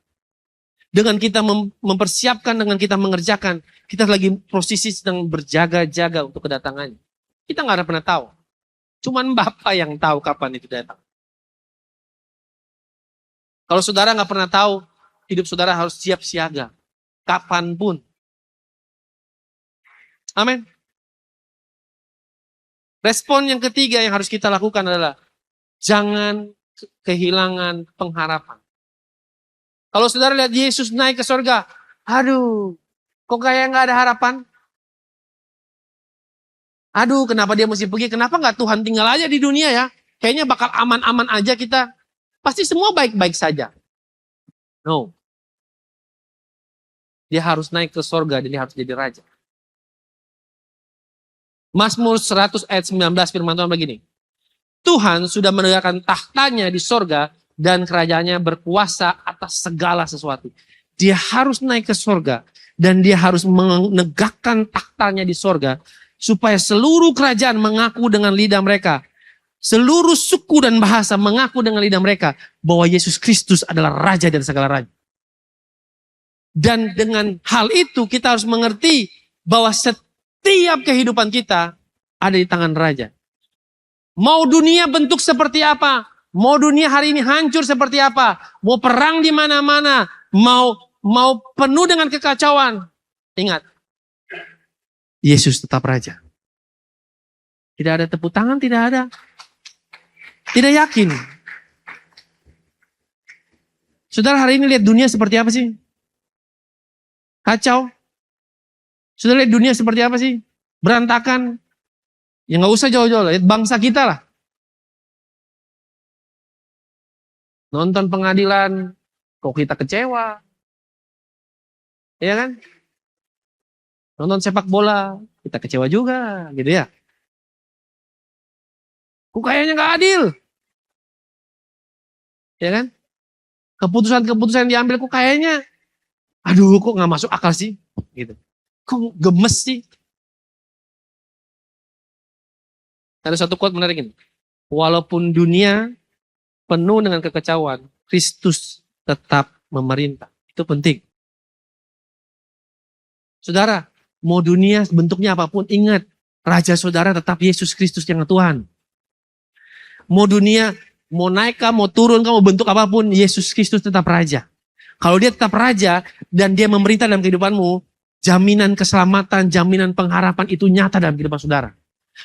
Dengan kita mempersiapkan, dengan kita mengerjakan, kita lagi posisi sedang berjaga-jaga untuk kedatangannya. Kita nggak pernah tahu. Cuman Bapa yang tahu kapan itu datang. Kalau saudara nggak pernah tahu, hidup saudara harus siap siaga. Kapanpun. Amin. Respon yang ketiga yang harus kita lakukan adalah jangan kehilangan pengharapan. Kalau saudara lihat Yesus naik ke surga, aduh, kok kayak nggak ada harapan? Aduh, kenapa dia mesti pergi? Kenapa nggak Tuhan tinggal aja di dunia ya? Kayaknya bakal aman-aman aja kita. Pasti semua baik-baik saja. No. Dia harus naik ke surga dan dia harus jadi raja. Mazmur 100 ayat 19 firman Tuhan begini. Tuhan sudah menegakkan tahtanya di surga dan kerajaannya berkuasa atas segala sesuatu. Dia harus naik ke surga dan dia harus menegakkan tahtanya di surga supaya seluruh kerajaan mengaku dengan lidah mereka. Seluruh suku dan bahasa mengaku dengan lidah mereka bahwa Yesus Kristus adalah raja dari segala raja. Dan dengan hal itu kita harus mengerti bahwa setiap kehidupan kita ada di tangan raja. Mau dunia bentuk seperti apa? Mau dunia hari ini hancur seperti apa? Mau perang di mana-mana? Mau penuh dengan kekacauan? Ingat, Yesus tetap raja. Tidak ada tepuk tangan, tidak ada. Tidak yakin. Saudara hari ini lihat dunia seperti apa sih? Kacau. Saudara lihat dunia seperti apa sih? Berantakan. Ya nggak usah jauh-jauh, lihat bangsa kita lah. Nonton pengadilan, kok kita kecewa. Iya kan? Nonton sepak bola, kita kecewa juga, gitu ya. Kok kayaknya nggak adil. Ya kan? Keputusan-keputusan yang diambil kok kayaknya, aduh kok nggak masuk akal sih. Gitu. Kok gemes sih. Ada satu quote menarik ini. Walaupun dunia penuh dengan kekacauan, Kristus tetap memerintah. Itu penting. Saudara, mau dunia bentuknya apapun, ingat, Raja saudara tetap Yesus Kristus yang Tuhan. Mau dunia, mau naik kah, mau turun kah, mau bentuk apapun, Yesus Kristus tetap Raja. Kalau dia tetap Raja dan dia memerintah dalam kehidupanmu, jaminan keselamatan, jaminan pengharapan itu nyata dalam kehidupan saudara.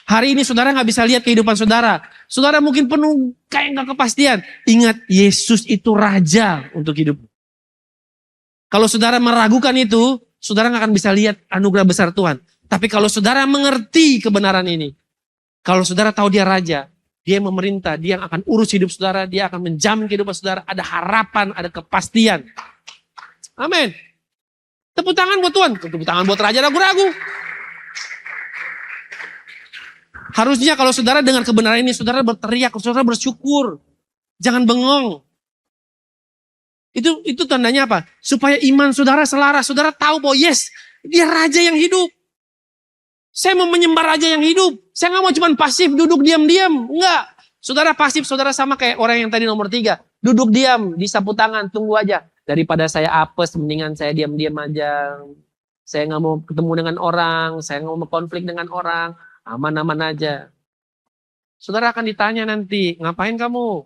Hari ini saudara nggak bisa lihat kehidupan saudara. Saudara mungkin penuh kayak nggak kepastian. Ingat, Yesus itu Raja untuk hidup. Kalau saudara meragukan itu, saudara nggak akan bisa lihat anugerah besar Tuhan. Tapi kalau saudara mengerti kebenaran ini, kalau saudara tahu dia Raja, dia yang memerintah, dia yang akan urus hidup saudara, dia akan menjamin kehidupan saudara, ada harapan, ada kepastian. Amin. Tepuk tangan buat Tuhan, tepuk tangan buat Raja ragu-ragu. Harusnya kalau saudara dengar kebenaran ini, saudara berteriak, saudara bersyukur. Jangan bengong. Itu tandanya apa? Supaya iman saudara selaras. Saudara tahu bahwa yes, dia Raja yang hidup. Saya mau menyembah Raja yang hidup. Saya nggak mau cuma pasif, duduk diam-diam. Enggak. Saudara pasif, saudara sama kayak orang yang tadi nomor 3. Duduk diam, disapu tangan, tunggu aja. Daripada saya apes, mendingan saya diam-diam aja. Saya nggak mau ketemu dengan orang, saya nggak mau konflik dengan orang. Aman-aman aja. Saudara akan ditanya nanti, ngapain kamu?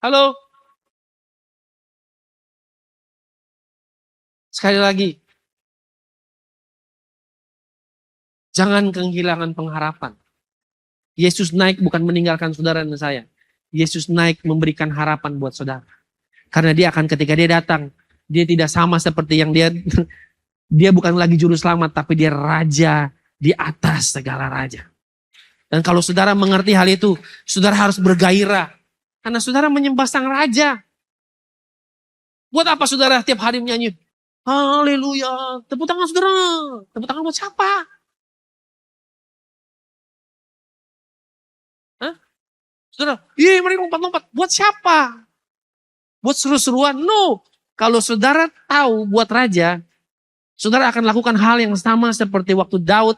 Halo? Sekali lagi, jangan kehilangan pengharapan. Yesus naik bukan meninggalkan saudara dan saya. Yesus naik memberikan harapan buat saudara. Karena dia akan ketika dia datang, dia tidak sama seperti yang dia bukan lagi juru selamat, tapi dia Raja di atas segala raja. Dan kalau saudara mengerti hal itu, saudara harus bergairah. Karena saudara menyembah sang Raja. Buat apa saudara tiap hari menyanyi? Haleluya. Tepuk tangan saudara. Tepuk tangan buat siapa? Hah? Saudara, mari lompat-lompat. Buat siapa? Buat seru-seruan? No. Kalau saudara tahu buat Raja, saudara akan lakukan hal yang sama seperti waktu Daud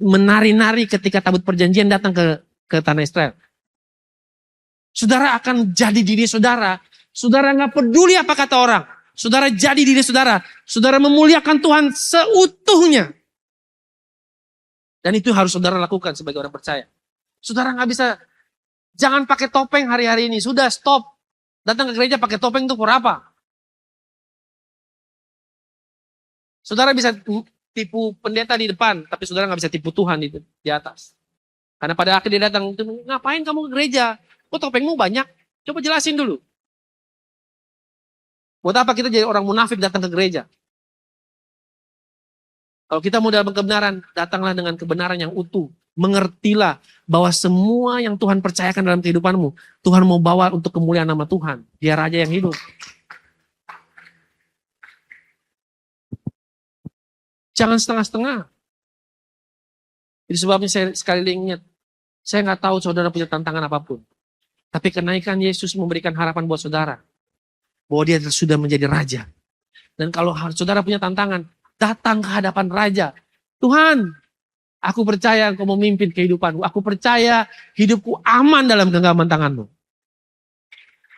menari-nari ketika tabut perjanjian datang ke tanah Israel. Saudara akan jadi diri saudara. Saudara nggak peduli apa kata orang. Saudara jadi diri saudara. Saudara memuliakan Tuhan seutuhnya. Dan itu harus saudara lakukan sebagai orang percaya. Saudara nggak bisa, jangan pakai topeng hari-hari ini. Sudah stop. Datang ke gereja pakai topeng itu for apa? Saudara bisa tipu pendeta di depan, tapi saudara nggak bisa tipu Tuhan di atas. Karena pada akhirnya dia datang, ngapain kamu ke gereja? Kok topengmu banyak? Coba jelasin dulu. Buat apa kita jadi orang munafik datang ke gereja? Kalau kita mau dalam kebenaran, datanglah dengan kebenaran yang utuh. Mengertilah bahwa semua yang Tuhan percayakan dalam kehidupanmu, Tuhan mau bawa untuk kemuliaan nama Tuhan. Dia Raja yang hidup. Jangan setengah-setengah. Itu sebabnya saya sekali lagi ingat, saya nggak tahu saudara punya tantangan apapun. Tapi kenaikan Yesus memberikan harapan buat saudara. Bahwa dia sudah menjadi Raja. Dan kalau saudara punya tantangan, datang ke hadapan Raja. Tuhan, aku percaya Engkau memimpin kehidupanku. Aku percaya hidupku aman dalam genggaman tangan-Mu.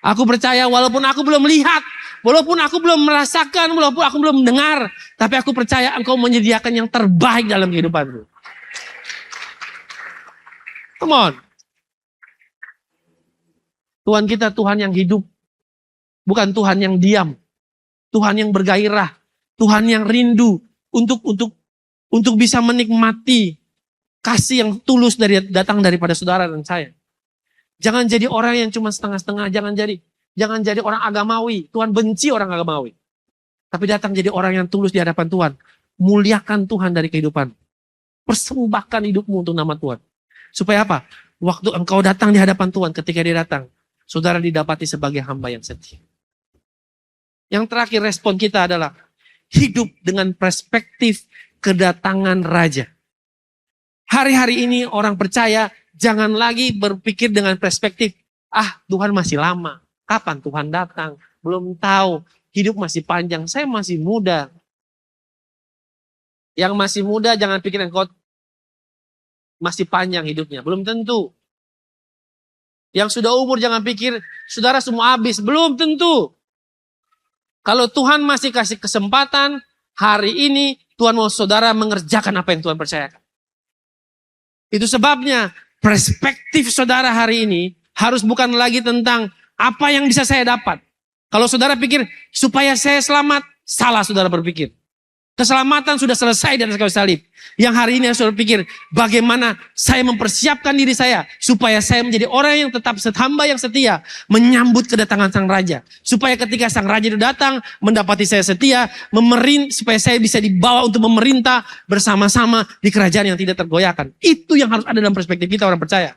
Aku percaya walaupun aku belum melihat, walaupun aku belum merasakan, walaupun aku belum mendengar, tapi aku percaya Engkau menyediakan yang terbaik dalam kehidupanku. Come on. Tuhan kita Tuhan yang hidup. Bukan Tuhan yang diam. Tuhan yang bergairah. Tuhan yang rindu untuk bisa menikmati kasih yang tulus datang daripada saudara dan saya. Jangan jadi orang yang cuma setengah-setengah. Jangan jadi orang agamawi. Tuhan benci orang agamawi. Tapi datang jadi orang yang tulus di hadapan Tuhan. Muliakan Tuhan dari kehidupan. Persembahkan hidupmu untuk nama Tuhan. Supaya apa? Waktu engkau datang di hadapan Tuhan, ketika dia datang, saudara didapati sebagai hamba yang setia. Yang terakhir respon kita adalah hidup dengan perspektif kedatangan Raja. Hari-hari ini orang percaya jangan lagi berpikir dengan perspektif, Tuhan masih lama, kapan Tuhan datang, belum tahu, hidup masih panjang, saya masih muda. Yang masih muda jangan pikir engkau masih panjang hidupnya, belum tentu. Yang sudah umur jangan pikir saudara semua habis, belum tentu. Kalau Tuhan masih kasih kesempatan, hari ini Tuhan mau saudara mengerjakan apa yang Tuhan percayakan. Itu sebabnya perspektif saudara hari ini harus bukan lagi tentang apa yang bisa saya dapat. Kalau saudara pikir supaya saya selamat, salah saudara berpikir. Keselamatan sudah selesai dari kayu salib. Yang hari ini saudara pikir bagaimana saya mempersiapkan diri saya supaya saya menjadi orang yang tetap hamba yang setia menyambut kedatangan Sang Raja. Supaya ketika Sang Raja itu datang mendapati saya setia, supaya saya bisa dibawa untuk memerintah bersama-sama di kerajaan yang tidak tergoyahkan. Itu yang harus ada dalam perspektif kita orang percaya.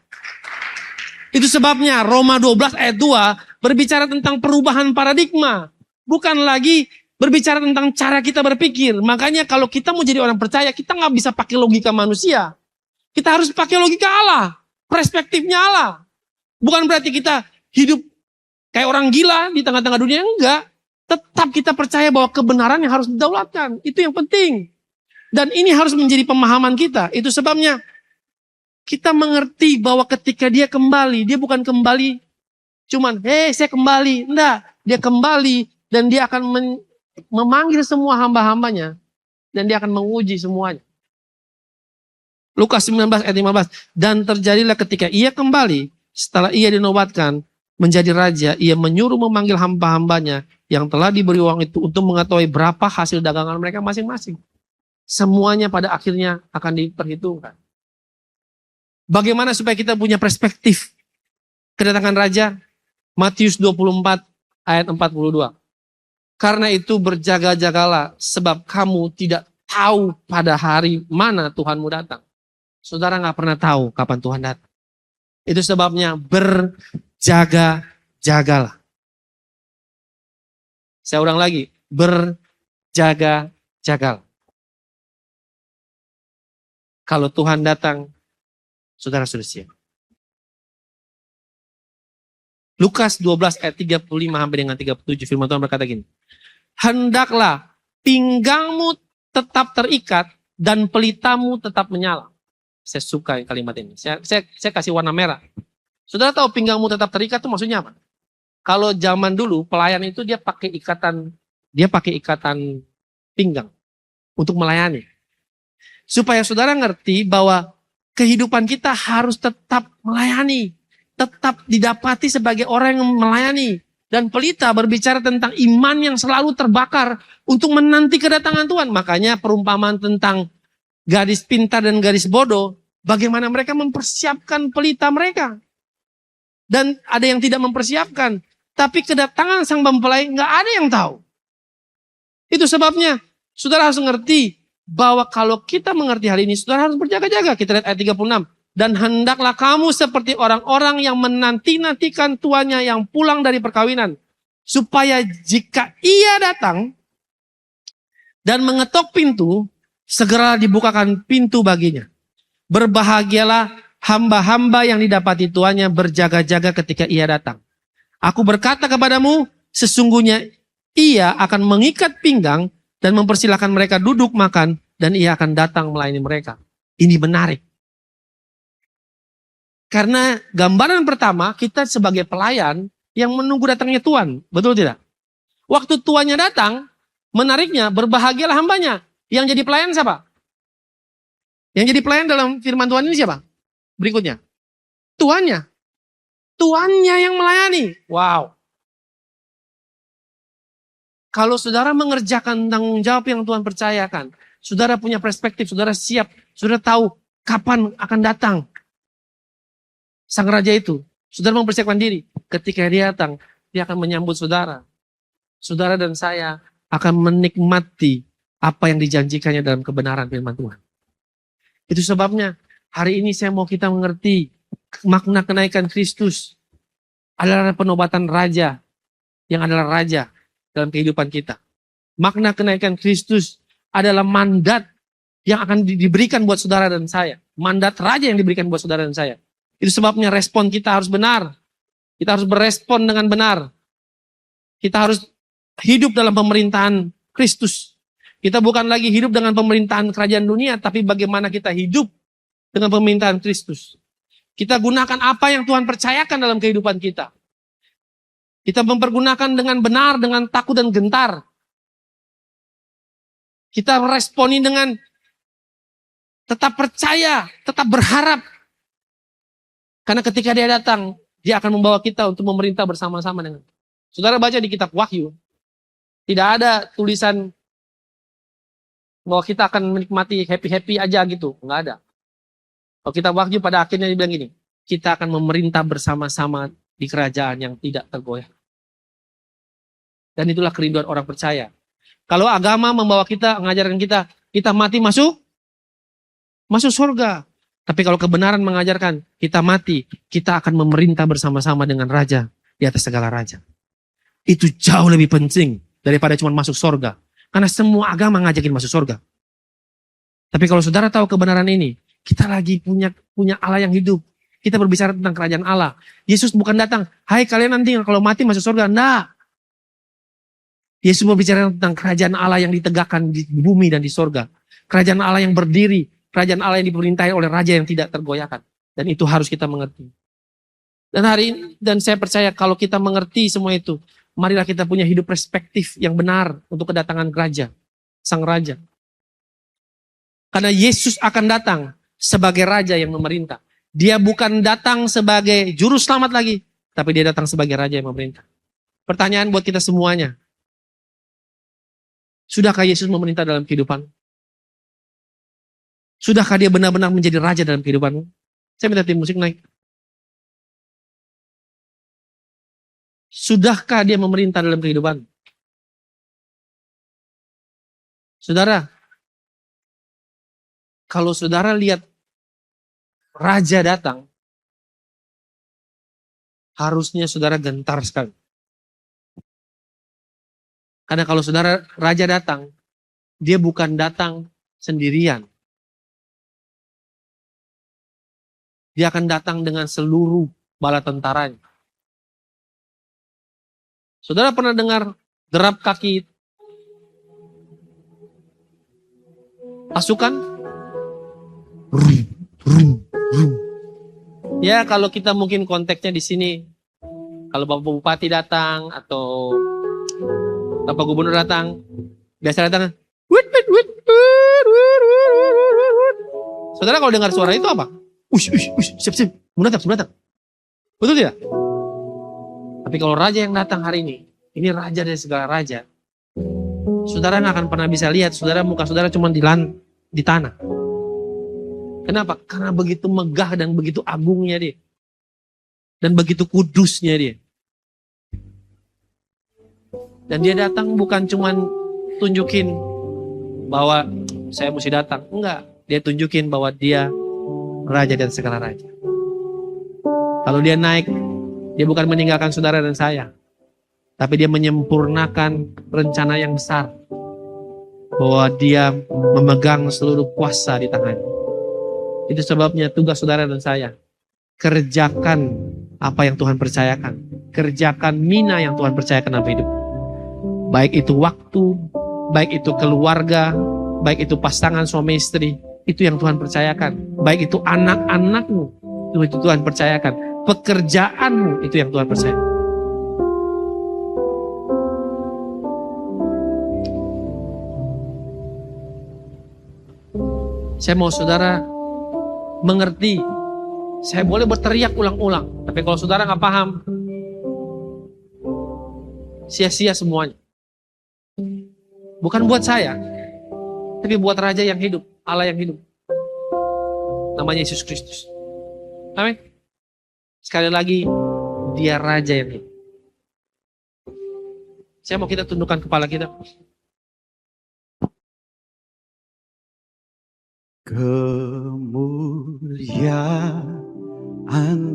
Itu sebabnya Roma 12 ayat 2 berbicara tentang perubahan paradigma. Bukan lagi berbicara tentang cara kita berpikir. Makanya kalau kita mau jadi orang percaya, kita nggak bisa pakai logika manusia. Kita harus pakai logika Allah. Perspektifnya Allah. Bukan berarti kita hidup kayak orang gila di tengah-tengah dunia. Enggak. Tetap kita percaya bahwa kebenaran yang harus didaulatkan. Itu yang penting. Dan ini harus menjadi pemahaman kita. Itu sebabnya kita mengerti bahwa ketika dia kembali, dia bukan kembali cuman, saya kembali. Enggak. Dia kembali dan dia akan memanggil semua hamba-hambanya dan dia akan menguji semuanya. Lukas 19 ayat 15. Dan terjadilah ketika ia kembali, setelah ia dinobatkan menjadi raja, ia menyuruh memanggil hamba-hambanya yang telah diberi uang itu untuk mengetahui berapa hasil dagangan mereka masing-masing. Semuanya pada akhirnya akan diperhitungkan. Bagaimana supaya kita punya perspektif kedatangan raja? Matius 24 ayat 42. Karena itu berjaga-jagalah sebab kamu tidak tahu pada hari mana Tuhanmu datang. Saudara nggak pernah tahu kapan Tuhan datang. Itu sebabnya berjaga-jagalah. Saya ulang lagi, berjaga-jagalah. Kalau Tuhan datang, saudara sudah siap. Lukas 12 ayat 35 sampai dengan 37 firman Tuhan berkata gini. Hendaklah pinggangmu tetap terikat dan pelitamu tetap menyala. Saya suka kalimat ini. Saya kasih warna merah. Saudara tahu pinggangmu tetap terikat itu maksudnya apa? Kalau zaman dulu pelayan itu dia pakai ikatan pinggang untuk melayani. Supaya saudara ngerti bahwa kehidupan kita harus tetap melayani. Tetap didapati sebagai orang yang melayani. dan pelita berbicara tentang iman yang selalu terbakar untuk menanti kedatangan Tuhan. Makanya perumpamaan tentang gadis pintar dan gadis bodoh, bagaimana mereka mempersiapkan pelita mereka. Dan ada yang tidak mempersiapkan. Tapi kedatangan sang mempelai nggak ada yang tahu. Itu sebabnya saudara harus mengerti bahwa kalau kita mengerti hal ini, saudara harus berjaga-jaga. Kita lihat ayat 36. Dan hendaklah kamu seperti orang-orang yang menanti-nantikan tuannya yang pulang dari perkawinan. Supaya jika ia datang dan mengetok pintu, segera dibukakan pintu baginya. Berbahagialah hamba-hamba yang didapati tuannya berjaga-jaga ketika ia datang. Aku berkata kepadamu, sesungguhnya ia akan mengikat pinggang dan mempersilahkan mereka duduk makan dan ia akan datang melayani mereka. Ini menarik. Karena gambaran pertama kita sebagai pelayan yang menunggu datangnya Tuhan. Betul tidak? Waktu tuannya datang, menariknya berbahagialah hambanya. Yang jadi pelayan siapa? Yang jadi pelayan dalam firman Tuhan ini siapa? Berikutnya. Tuannya. Tuannya yang melayani. Wow. Kalau saudara mengerjakan tanggung jawab yang Tuhan percayakan, saudara punya perspektif, saudara siap, saudara tahu kapan akan datang sang raja itu. Saudara mempersiapkan diri. Ketika dia datang, dia akan menyambut saudara. Saudara dan saya akan menikmati apa yang dijanjikannya dalam kebenaran firman Tuhan. Itu sebabnya hari ini saya mau kita mengerti makna kenaikan Kristus adalah penobatan raja yang adalah raja dalam kehidupan kita. Makna kenaikan Kristus adalah mandat yang akan diberikan buat saudara dan saya. Mandat raja yang diberikan buat saudara dan saya. Itu sebabnya respon kita harus benar. Kita harus berespon dengan benar. Kita harus hidup dalam pemerintahan Kristus. Kita bukan lagi hidup dengan pemerintahan kerajaan dunia, tapi bagaimana kita hidup dengan pemerintahan Kristus. Kita gunakan apa yang Tuhan percayakan dalam kehidupan kita. Kita mempergunakan dengan benar, dengan takut dan gentar. Kita meresponi dengan tetap percaya, tetap berharap. Karena ketika dia datang, dia akan membawa kita untuk memerintah bersama-sama dengan. Saudara baca di kitab Wahyu, tidak ada tulisan bahwa kita akan menikmati happy-happy aja gitu. Enggak ada. Kalau kita Wahyu pada akhirnya dia bilang gini, kita akan memerintah bersama-sama di kerajaan yang tidak tergoyah. Dan itulah kerinduan orang percaya. Kalau agama membawa kita, mengajarkan kita, kita mati masuk surga. Tapi kalau kebenaran mengajarkan kita mati, kita akan memerintah bersama-sama dengan raja di atas segala raja. Itu jauh lebih penting daripada cuma masuk surga. Karena semua agama ngajakin masuk surga. Tapi kalau saudara tahu kebenaran ini, kita lagi punya Allah yang hidup. Kita berbicara tentang kerajaan Allah. Yesus bukan datang, hai kalian nanti kalau mati masuk surga. Enggak. Yesus berbicara tentang kerajaan Allah yang ditegakkan di bumi dan di surga. Kerajaan Allah yang berdiri. Kerajaan Allah yang diperintahi oleh raja yang tidak tergoyahkan. Dan itu harus kita mengerti. Dan saya percaya kalau kita mengerti semua itu, marilah kita punya hidup perspektif yang benar untuk kedatangan raja, sang raja. Karena Yesus akan datang sebagai raja yang memerintah. Dia bukan datang sebagai juru selamat lagi, tapi dia datang sebagai raja yang memerintah. Pertanyaan buat kita semuanya. Sudahkah Yesus memerintah dalam kehidupan? Sudahkah dia benar-benar menjadi raja dalam kehidupanmu? Saya minta tim musik naik. Sudahkah dia memerintah dalam kehidupan? Saudara, kalau saudara lihat raja datang, harusnya saudara gentar sekali. Karena kalau saudara raja datang, dia bukan datang sendirian. Dia akan datang dengan seluruh bala tentaranya. Saudara pernah dengar derap kaki pasukan? Ya kalau kita mungkin konteksnya di sini, kalau Bapak Bupati datang atau Bapak Gubernur datang, biasa datang, saudara kalau dengar suara itu apa? Siap, mau datang. Betul tidak? Tapi kalau raja yang datang hari ini raja dari segala raja. Saudara nggak akan pernah bisa lihat, muka saudara cuma di tanah. Kenapa? Karena begitu megah dan begitu agungnya dia. Dan begitu kudusnya dia. Dan dia datang bukan cuma tunjukin bahwa saya mesti datang. Enggak, dia tunjukin bahwa dia raja dan segala raja. Kalau dia naik, dia bukan meninggalkan saudara dan saya. Tapi dia menyempurnakan rencana yang besar. Bahwa dia memegang seluruh kuasa di tangannya. Itu sebabnya tugas saudara dan saya. Kerjakan apa yang Tuhan percayakan. Kerjakan mina yang Tuhan percayakan dalam hidup. Baik itu waktu, baik itu keluarga, baik itu pasangan suami istri. Itu yang Tuhan percayakan. Baik itu anak-anakmu, itu Tuhan percayakan. Pekerjaanmu, itu yang Tuhan percayakan. Saya mau saudara mengerti. Saya boleh berteriak ulang-ulang. Tapi kalau saudara nggak paham, sia-sia semuanya. Bukan buat saya, tapi buat Raja yang hidup, Allah yang hidup. Namanya Yesus Kristus. Amin. Sekali lagi, dia Raja yang hidup. Saya mau kita tundukkan kepala kita. Kemuliaan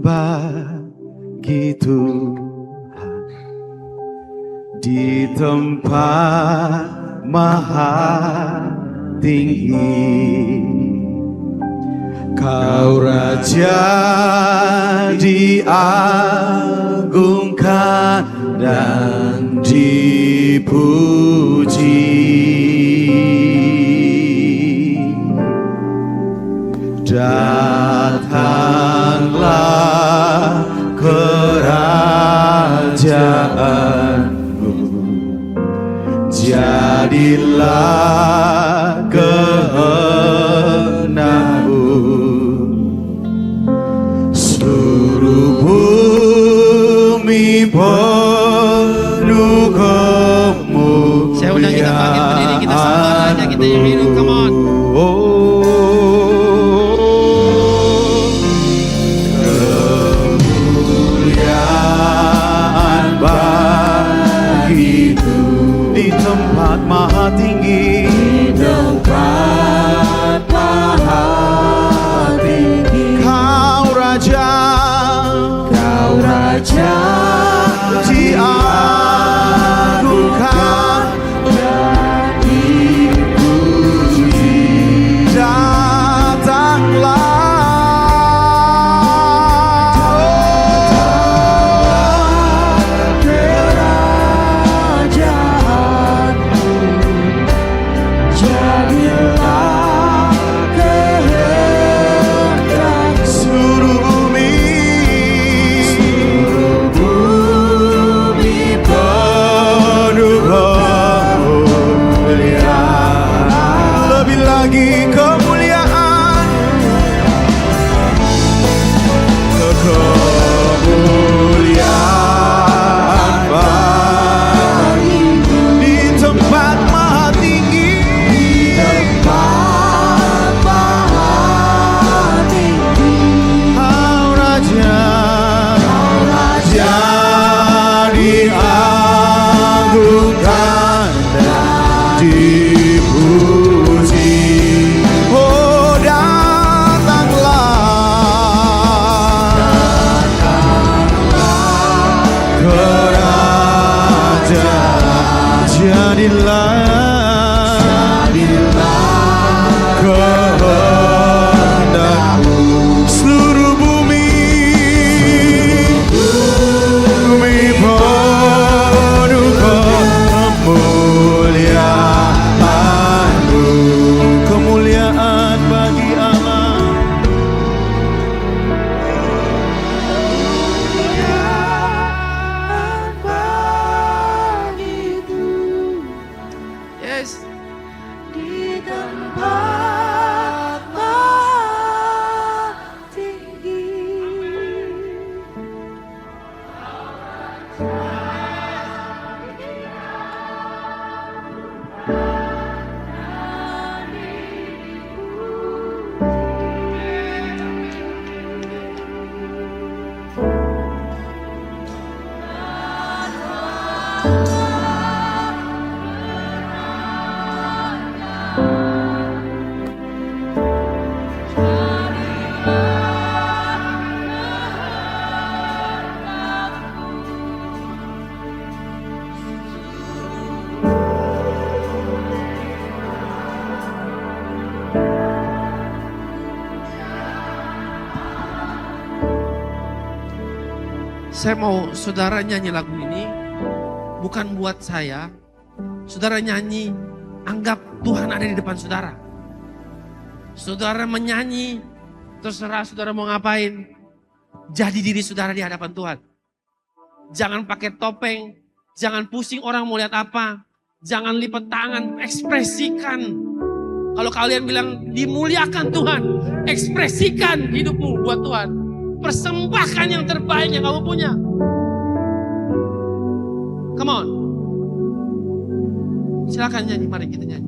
bagi Tuhan di tempat maha tinggi. Kau Raja diagungkan dan dipuji. Datanglah kerajaanmu, jadilah kehendakmu, seluruh bumi penuh kemuliaan. Saya undang kita bangkit berdiri, kita sembah Raja kita yang hidup, come on. Maha tinggi, di tempat maha tinggi. Kau Raja diagungkan dan dipuji. Datanglah Jadilah kehendak Saya mau saudara nyanyi lagu ini bukan buat saya. Saudara nyanyi, anggap Tuhan ada di depan saudara. Saudara menyanyi, terserah saudara mau ngapain. Jadi diri saudara di hadapan Tuhan. Jangan pakai topeng, jangan pusing orang mau lihat apa. Jangan lipat tangan, ekspresikan. Kalau kalian bilang dimuliakan Tuhan, ekspresikan hidupmu buat Tuhan. Persembahkan yang terbaik yang kamu punya. Come on. Silakan nyanyi, mari kita nyanyi.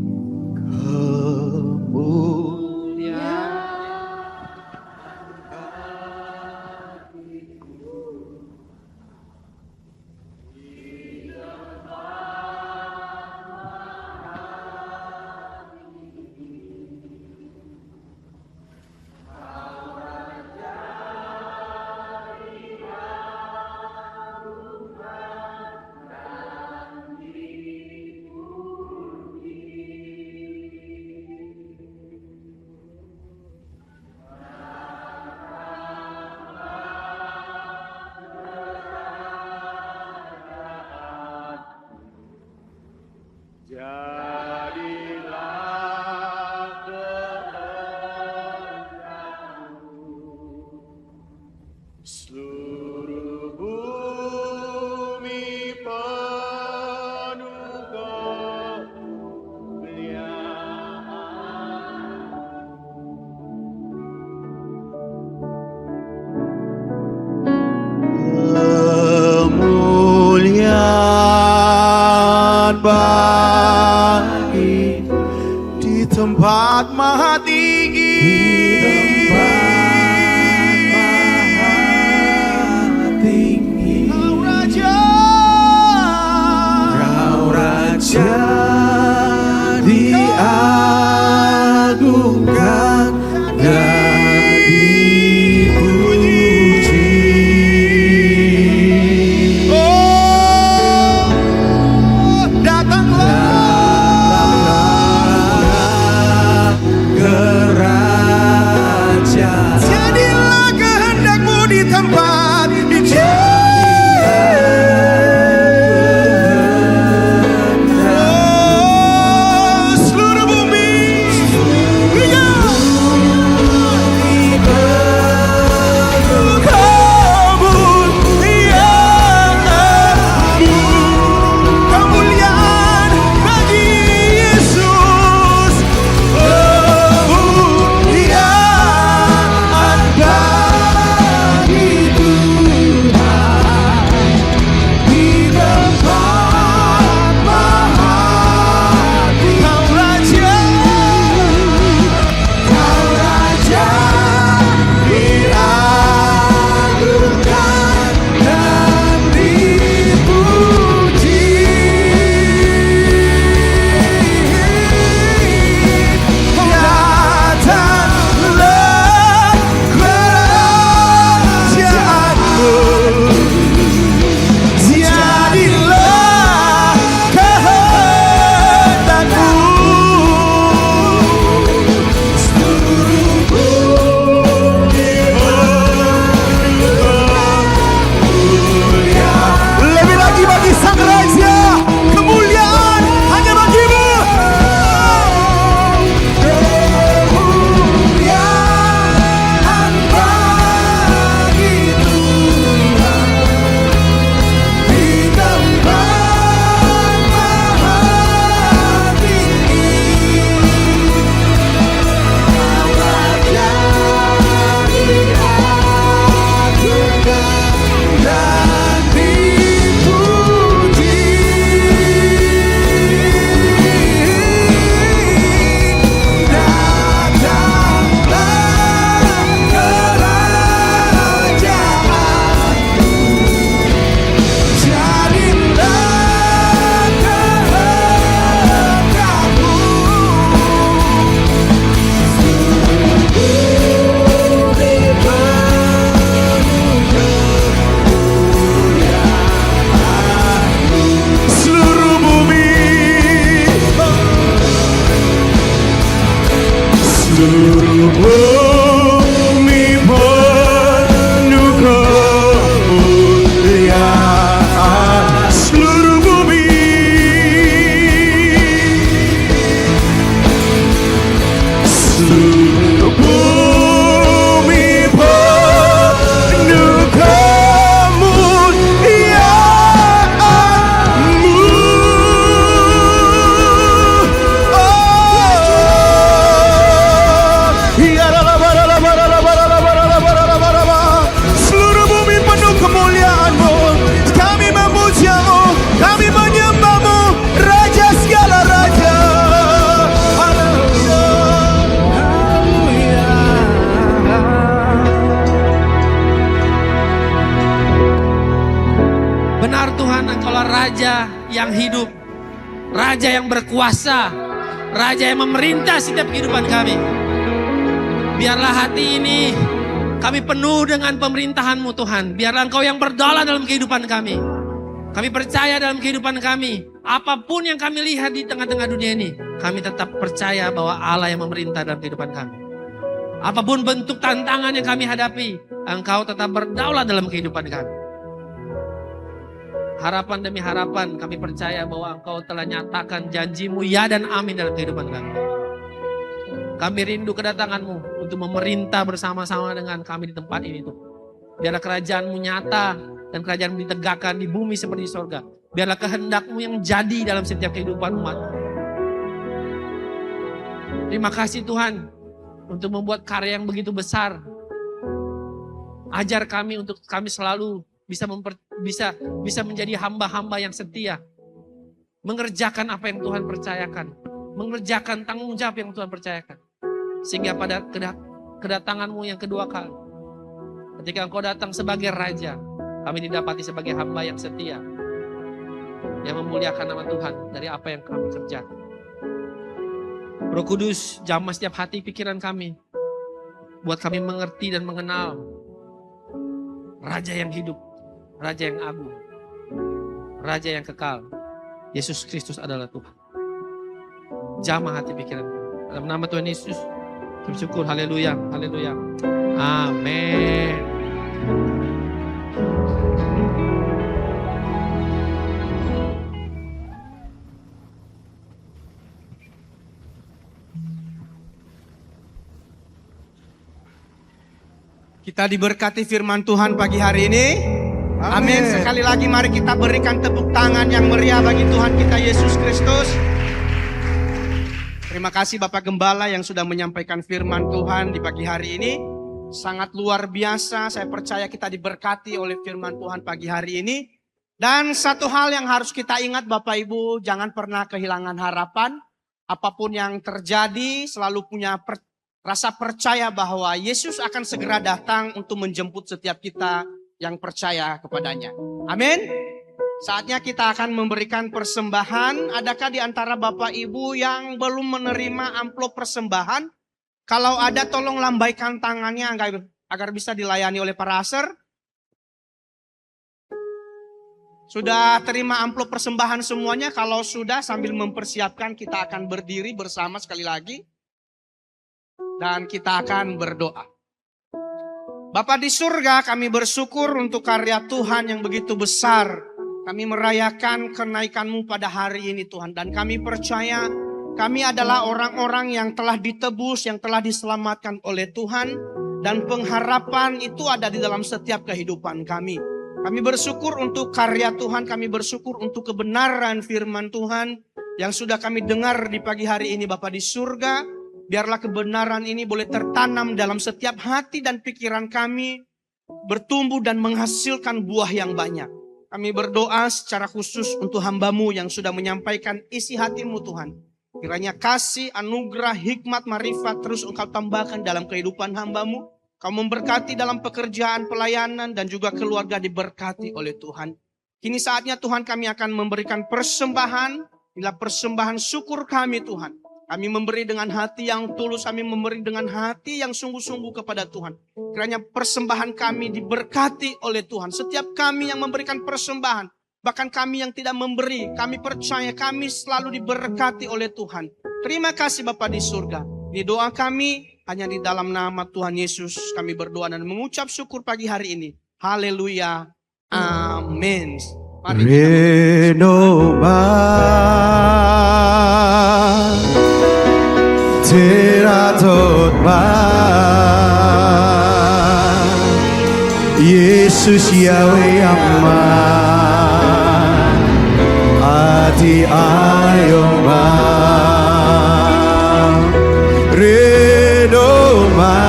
Bagi di tempat maha tinggi, Kau Raja, diagungkan dan dipuji. Tuhan, Engkaulah Raja yang hidup, Raja yang berkuasa, Raja yang memerintah setiap kehidupan kami. Biarlah hati ini kami penuh dengan pemerintahan-Mu Tuhan. Biarlah Engkau yang berdaulat dalam kehidupan kami. Kami percaya dalam kehidupan kami, apapun yang kami lihat di tengah-tengah dunia ini, kami tetap percaya bahwa Allah yang memerintah dalam kehidupan kami. Apapun bentuk tantangan yang kami hadapi, Engkau tetap berdaulat dalam kehidupan kami. Harapan demi harapan kami percaya bahwa Engkau telah nyatakan janji-Mu ya dan amin dalam kehidupan kami. Kami rindu kedatangan-Mu untuk memerintah bersama-sama dengan kami di tempat ini Tuhan. Biarlah kerajaan-Mu nyata dan kerajaan-Mu ditegakkan di bumi seperti di sorga. Biarlah kehendak-Mu yang jadi dalam setiap kehidupan umat. Terima kasih Tuhan untuk membuat karya yang begitu besar. Ajar kami untuk kami selalu bisa menjadi hamba-hamba yang setia. Mengerjakan apa yang Tuhan percayakan. Mengerjakan tanggung jawab yang Tuhan percayakan. Sehingga pada kedatangan-Mu yang kedua kali, ketika Engkau datang sebagai Raja, kami didapati sebagai hamba yang setia, yang memuliakan nama Tuhan dari apa yang kami kerjakan. Roh Kudus, jamah setiap hati pikiran kami, buat kami mengerti dan mengenal Raja yang hidup, Raja yang agung, Raja yang kekal. Yesus Kristus adalah Tuhan. Jamah hati pikiran kami. Dalam nama Tuhan Yesus, kami syukur. Haleluya, haleluya. Amin. Kita diberkati firman Tuhan pagi hari ini. Amin. Sekali lagi mari kita berikan tepuk tangan yang meriah bagi Tuhan kita Yesus Kristus. Terima kasih Bapak Gembala yang sudah menyampaikan firman Tuhan di pagi hari ini. Sangat luar biasa, saya percaya kita diberkati oleh firman Tuhan pagi hari ini. Dan satu hal yang harus kita ingat Bapak Ibu, jangan pernah kehilangan harapan. Apapun yang terjadi, selalu punya rasa percaya bahwa Yesus akan segera datang untuk menjemput setiap kita yang percaya kepadanya. Amin. Saatnya kita akan memberikan persembahan. Adakah di antara Bapak Ibu yang belum menerima amplop persembahan? Kalau ada tolong lambaikan tangannya agar bisa dilayani oleh para aser. Sudah terima amplop persembahan semuanya? Kalau sudah, sambil mempersiapkan kita akan berdiri bersama sekali lagi. Dan kita akan berdoa. Bapa di surga, kami bersyukur untuk karya Tuhan yang begitu besar. Kami merayakan kenaikan-Mu pada hari ini Tuhan. Dan kami percaya kami adalah orang-orang yang telah ditebus, yang telah diselamatkan oleh Tuhan. Dan pengharapan itu ada di dalam setiap kehidupan kami. Kami bersyukur untuk karya Tuhan, kami bersyukur untuk kebenaran firman Tuhan yang sudah kami dengar di pagi hari ini Bapa di surga. Biarlah kebenaran ini boleh tertanam dalam setiap hati dan pikiran kami, bertumbuh dan menghasilkan buah yang banyak. Kami berdoa secara khusus untuk hamba-Mu yang sudah menyampaikan isi hati-Mu Tuhan. Kiranya kasih, anugerah, hikmat, marifat terus Engkau tambahkan dalam kehidupan hamba-Mu. Kau memberkati dalam pekerjaan, pelayanan, dan juga keluarga diberkati oleh Tuhan. Kini saatnya Tuhan kami akan memberikan persembahan. Inilah persembahan syukur kami Tuhan. Kami memberi dengan hati yang tulus, kami memberi dengan hati yang sungguh-sungguh kepada Tuhan. Kiranya persembahan kami diberkati oleh Tuhan. Setiap kami yang memberikan persembahan, bahkan kami yang tidak memberi, kami percaya kami selalu diberkati oleh Tuhan. Terima kasih Bapa di surga. Ini doa kami hanya di dalam nama Tuhan Yesus. Kami berdoa dan mengucap syukur pagi hari ini. Haleluya. Amin. Mari Tera totma Yesus Yahweh Amma Adi ayoma Renoma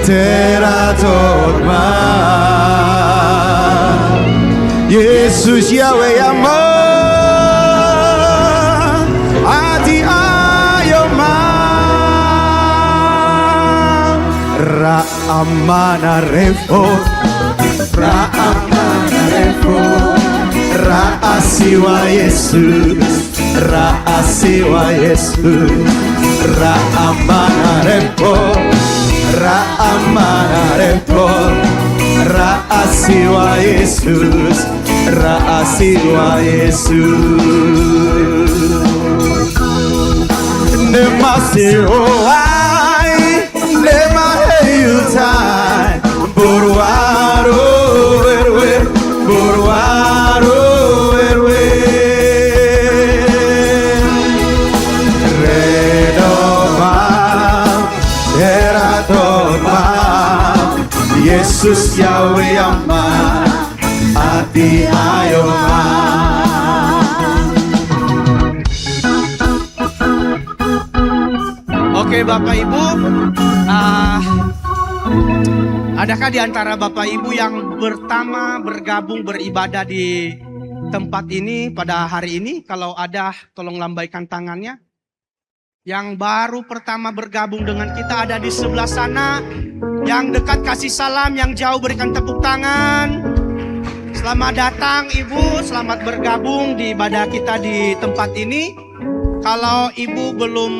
Tera totma Yesus Yahweh Amma Amana refo Ra'amana repo, Ra'asiwa Yesus, Ra'asiwa Yesus, Ra'amana repo, Ra'amana repo, Ra'asiwa Yesus, Ra'asiwa Yesus. Nemasio ai, nemaheyutai, Burwaro werwe, Burwaro werwe. Redoma, Eratoma, Yesus Yahweh Aman, Ati Ayoma. Oke Bapak Ibu, adakah di antara Bapak Ibu yang pertama bergabung beribadah di tempat ini pada hari ini? Kalau ada, tolong lambaikan tangannya. Yang baru pertama bergabung dengan kita ada di sebelah sana. Yang dekat kasih salam, yang jauh berikan tepuk tangan. Selamat datang Ibu, selamat bergabung di ibadah kita di tempat ini. Kalau Ibu belum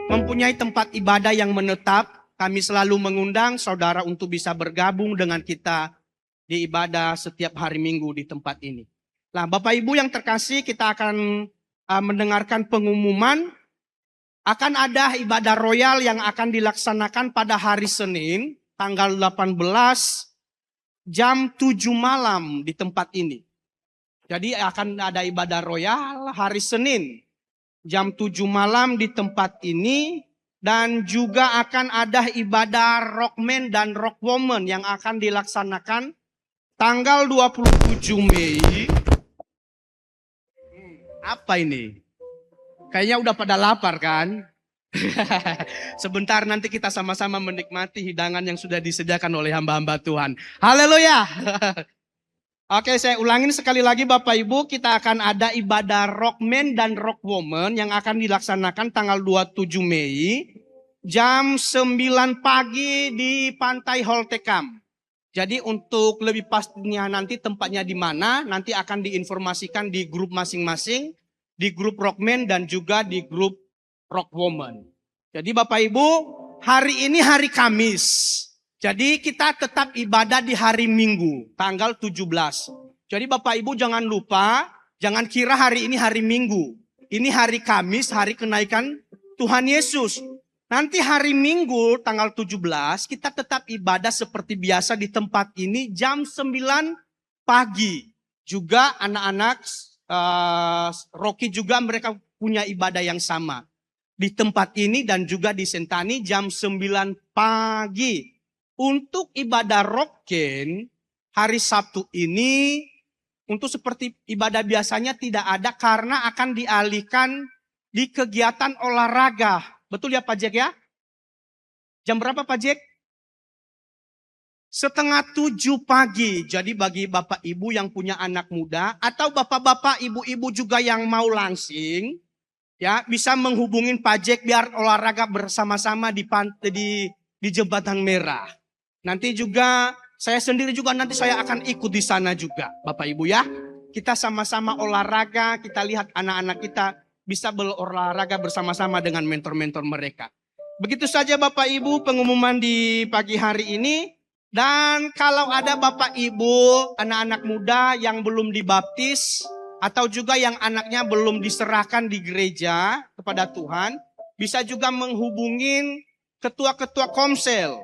mempunyai tempat ibadah yang menetap, kami selalu mengundang saudara untuk bisa bergabung dengan kita di ibadah setiap hari Minggu di tempat ini. Nah, Bapak Ibu yang terkasih, kita akan mendengarkan pengumuman. Akan ada ibadah royal yang akan dilaksanakan pada hari Senin, tanggal 18 jam 7 malam di tempat ini. Jadi akan ada ibadah royal hari Senin jam 7 malam di tempat ini. Dan juga akan ada ibadah rockman dan rockwoman yang akan dilaksanakan tanggal 27 Mei. Apa ini? Kayaknya udah pada lapar kan? Sebentar nanti kita sama-sama menikmati hidangan yang sudah disediakan oleh hamba-hamba Tuhan. Haleluya. Oke, saya ulangin sekali lagi Bapak Ibu, kita akan ada ibadah rockman dan rockwoman yang akan dilaksanakan tanggal 27 Mei jam 9 pagi di Pantai Holtekam. Jadi untuk lebih pastinya nanti tempatnya di mana, nanti akan diinformasikan di grup masing-masing, di grup rockman dan juga di grup rockwoman. Jadi Bapak Ibu, hari ini hari Kamis. Jadi kita tetap ibadah di hari Minggu, tanggal 17. Jadi Bapak Ibu jangan lupa, jangan kira hari ini hari Minggu. Ini hari Kamis, hari kenaikan Tuhan Yesus. Nanti hari Minggu, tanggal 17, kita tetap ibadah seperti biasa di tempat ini jam 9 pagi. Juga anak-anak Rocky juga mereka punya ibadah yang sama. Di tempat ini dan juga di Sentani jam 9 pagi. Untuk ibadah rocken hari Sabtu ini, untuk seperti ibadah biasanya tidak ada karena akan dialihkan di kegiatan olahraga. Betul ya Pak Jack ya? Jam berapa Pak Jack? 6:30 pagi. Jadi bagi Bapak Ibu yang punya anak muda atau Bapak-bapak, Ibu-ibu juga yang mau langsing, ya bisa menghubungin Pak Jack biar olahraga bersama-sama di Jembatan Merah. Nanti juga saya sendiri juga nanti saya akan ikut di sana juga Bapak Ibu ya. Kita sama-sama olahraga, kita lihat anak-anak kita bisa berolahraga bersama-sama dengan mentor-mentor mereka. Begitu saja Bapak Ibu pengumuman di pagi hari ini. Dan kalau ada Bapak Ibu, anak-anak muda yang belum dibaptis atau juga yang anaknya belum diserahkan di gereja kepada Tuhan, bisa juga menghubungin ketua-ketua komsel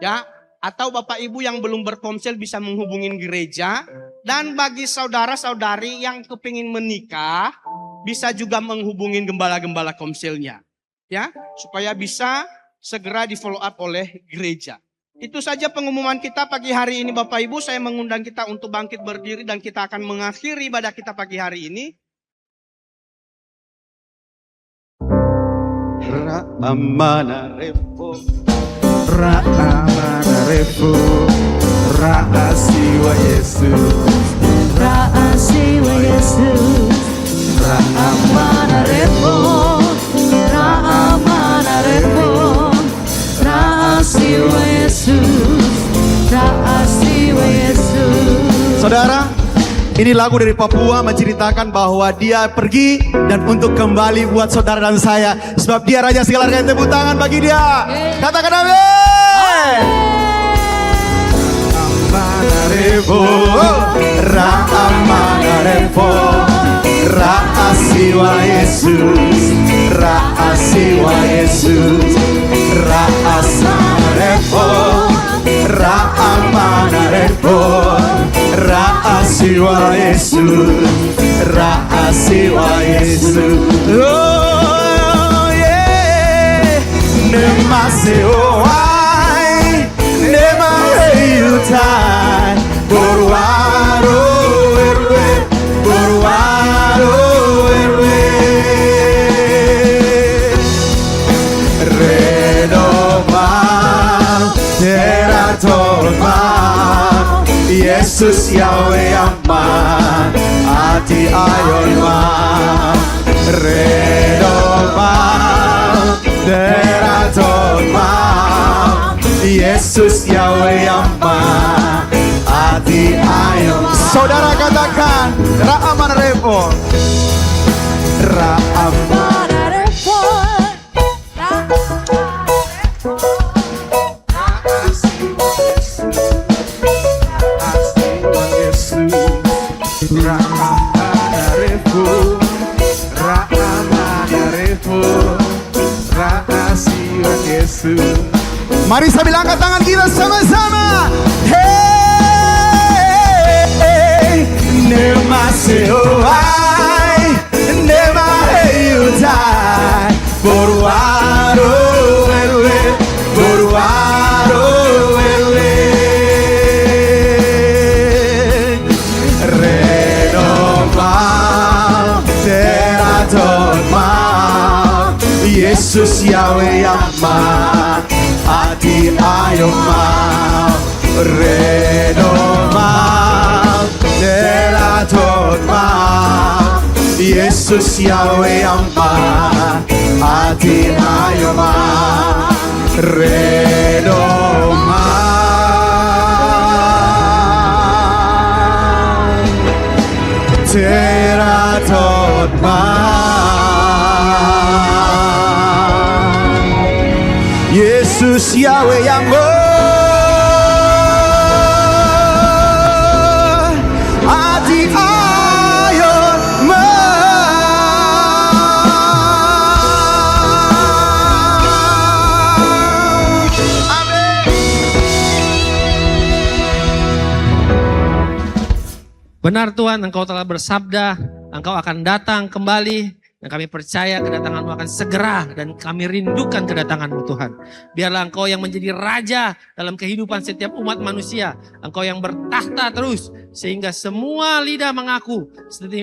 ya. Atau Bapak Ibu yang belum berkomsel bisa menghubungin gereja. Dan bagi saudara-saudari yang kepingin menikah, bisa juga menghubungin gembala-gembala komselnya. Ya, supaya bisa segera di follow up oleh gereja. Itu saja pengumuman kita pagi hari ini Bapak Ibu. Saya mengundang kita untuk bangkit berdiri dan kita akan mengakhiri ibadah kita pagi hari ini. Ra'amana repo, Ra'amana repo, Ra'asiwa Yesus, Ra'asiwa Yesus, Ra'amana repo, Ra'amana repo, Ra'asiwa Yesus, Ra'asiwa Saudara, ini lagu dari Papua menceritakan bahwa dia pergi dan untuk kembali buat saudara dan saya. Sebab dia raja segala raja. Tepuk tangan bagi dia. Katakan amin. Amanarefo, Raamanarefo, Raasiwa Yesus, Raasiwa Yesus, Raamanarefo, Raamanarefo, Raasiwa Yesus, Raasiwa Yesus. Oh yeah, Nemaseo ai, Nemaheyutan, Borwaro erwe, Borwaro erwe. Redomam, Teratomam, Yesus Yahweh Aman, Ati Ayonman, Redomam, Teratomam, Yesus Yahweh Aman, Ati Ayonman. Saudara katakan, Raamanarefo, Raamanarefo. Raamanarefo, Raamanarefo, Raasiwa Yesus. Mari sambil angkat tangan kita sama-sama. Hey, Nemaseo ai, Nemaheyutai, Borwaro erwe, Borwaro erwe. Renomam, Teratomam, Yesus Yahweh Aman, Ati Ayomam, Renomam, Teratomam, Yesus Yahweh Aman, Ati Ayomam, Renomam, Teratomam, Yesus Yahweh Aman, Ati Ayomam. Benar Tuhan, Engkau telah bersabda, Engkau akan datang kembali. Dan kami percaya kedatangan-Mu akan segera dan kami rindukan kedatangan-Mu Tuhan. Biarlah Engkau yang menjadi raja dalam kehidupan setiap umat manusia. Engkau yang bertahta terus sehingga semua lidah mengaku,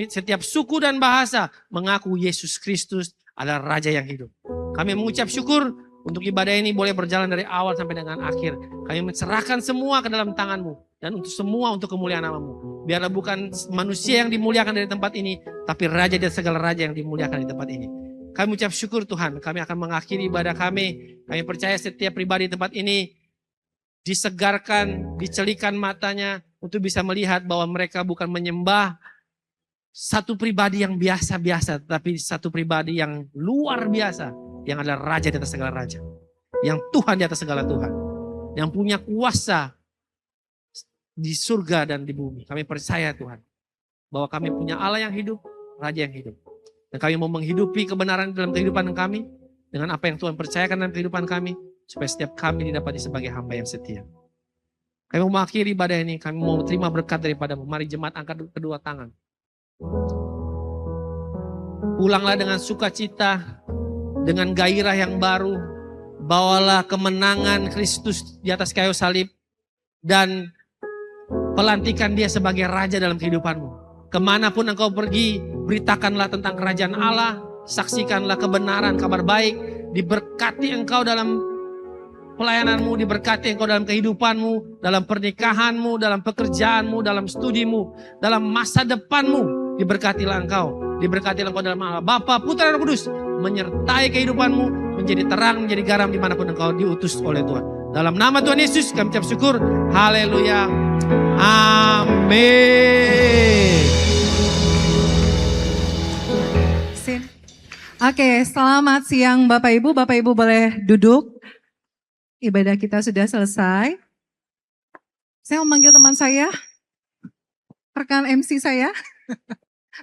setiap suku dan bahasa mengaku Yesus Kristus adalah raja yang hidup. Kami mengucap syukur untuk ibadah ini boleh berjalan dari awal sampai dengan akhir. Kami menserahkan semua ke dalam tangan-Mu. Dan untuk semua untuk kemuliaan nama-Mu. Biarlah bukan manusia yang dimuliakan dari tempat ini, tapi raja dan segala raja yang dimuliakan di tempat ini. Kami ucap syukur Tuhan, kami akan mengakhiri ibadah kami. Kami percaya setiap pribadi di tempat ini disegarkan, dicelikan matanya untuk bisa melihat bahwa mereka bukan menyembah satu pribadi yang biasa-biasa, tapi satu pribadi yang luar biasa, yang adalah raja di atas segala raja. Yang Tuhan di atas segala Tuhan. Yang punya kuasa di surga dan di bumi. Kami percaya Tuhan, bahwa kami punya Allah yang hidup, Raja yang hidup. Dan kami mau menghidupi kebenaran dalam kehidupan kami, dengan apa yang Tuhan percayakan dalam kehidupan kami, supaya setiap kami didapati sebagai hamba yang setia. Kami mau mengakhiri ibadah ini, kami mau terima berkat daripada-Mu. Mari jemaat angkat kedua tangan. Pulanglah dengan sukacita, dengan gairah yang baru. Bawalah kemenangan Kristus di atas kayu salib, dan pelantikan Dia sebagai Raja dalam kehidupanmu. Kemanapun engkau pergi, beritakanlah tentang kerajaan Allah, saksikanlah kebenaran, kabar baik, diberkati engkau dalam pelayananmu, diberkati engkau dalam kehidupanmu, dalam pernikahanmu, dalam pekerjaanmu, dalam studimu, dalam masa depanmu, diberkatilah engkau. Diberkatilah engkau dalam Allah Bapa, Putra dan Roh Kudus, menyertai kehidupanmu, menjadi terang, menjadi garam dimanapun engkau diutus oleh Tuhan. Dalam nama Tuhan Yesus kami ucap syukur. Haleluya. Amin. Oke, selamat siang Bapak Ibu. Bapak Ibu boleh duduk. Ibadah kita sudah selesai. Saya mau manggil teman saya, rekan MC saya.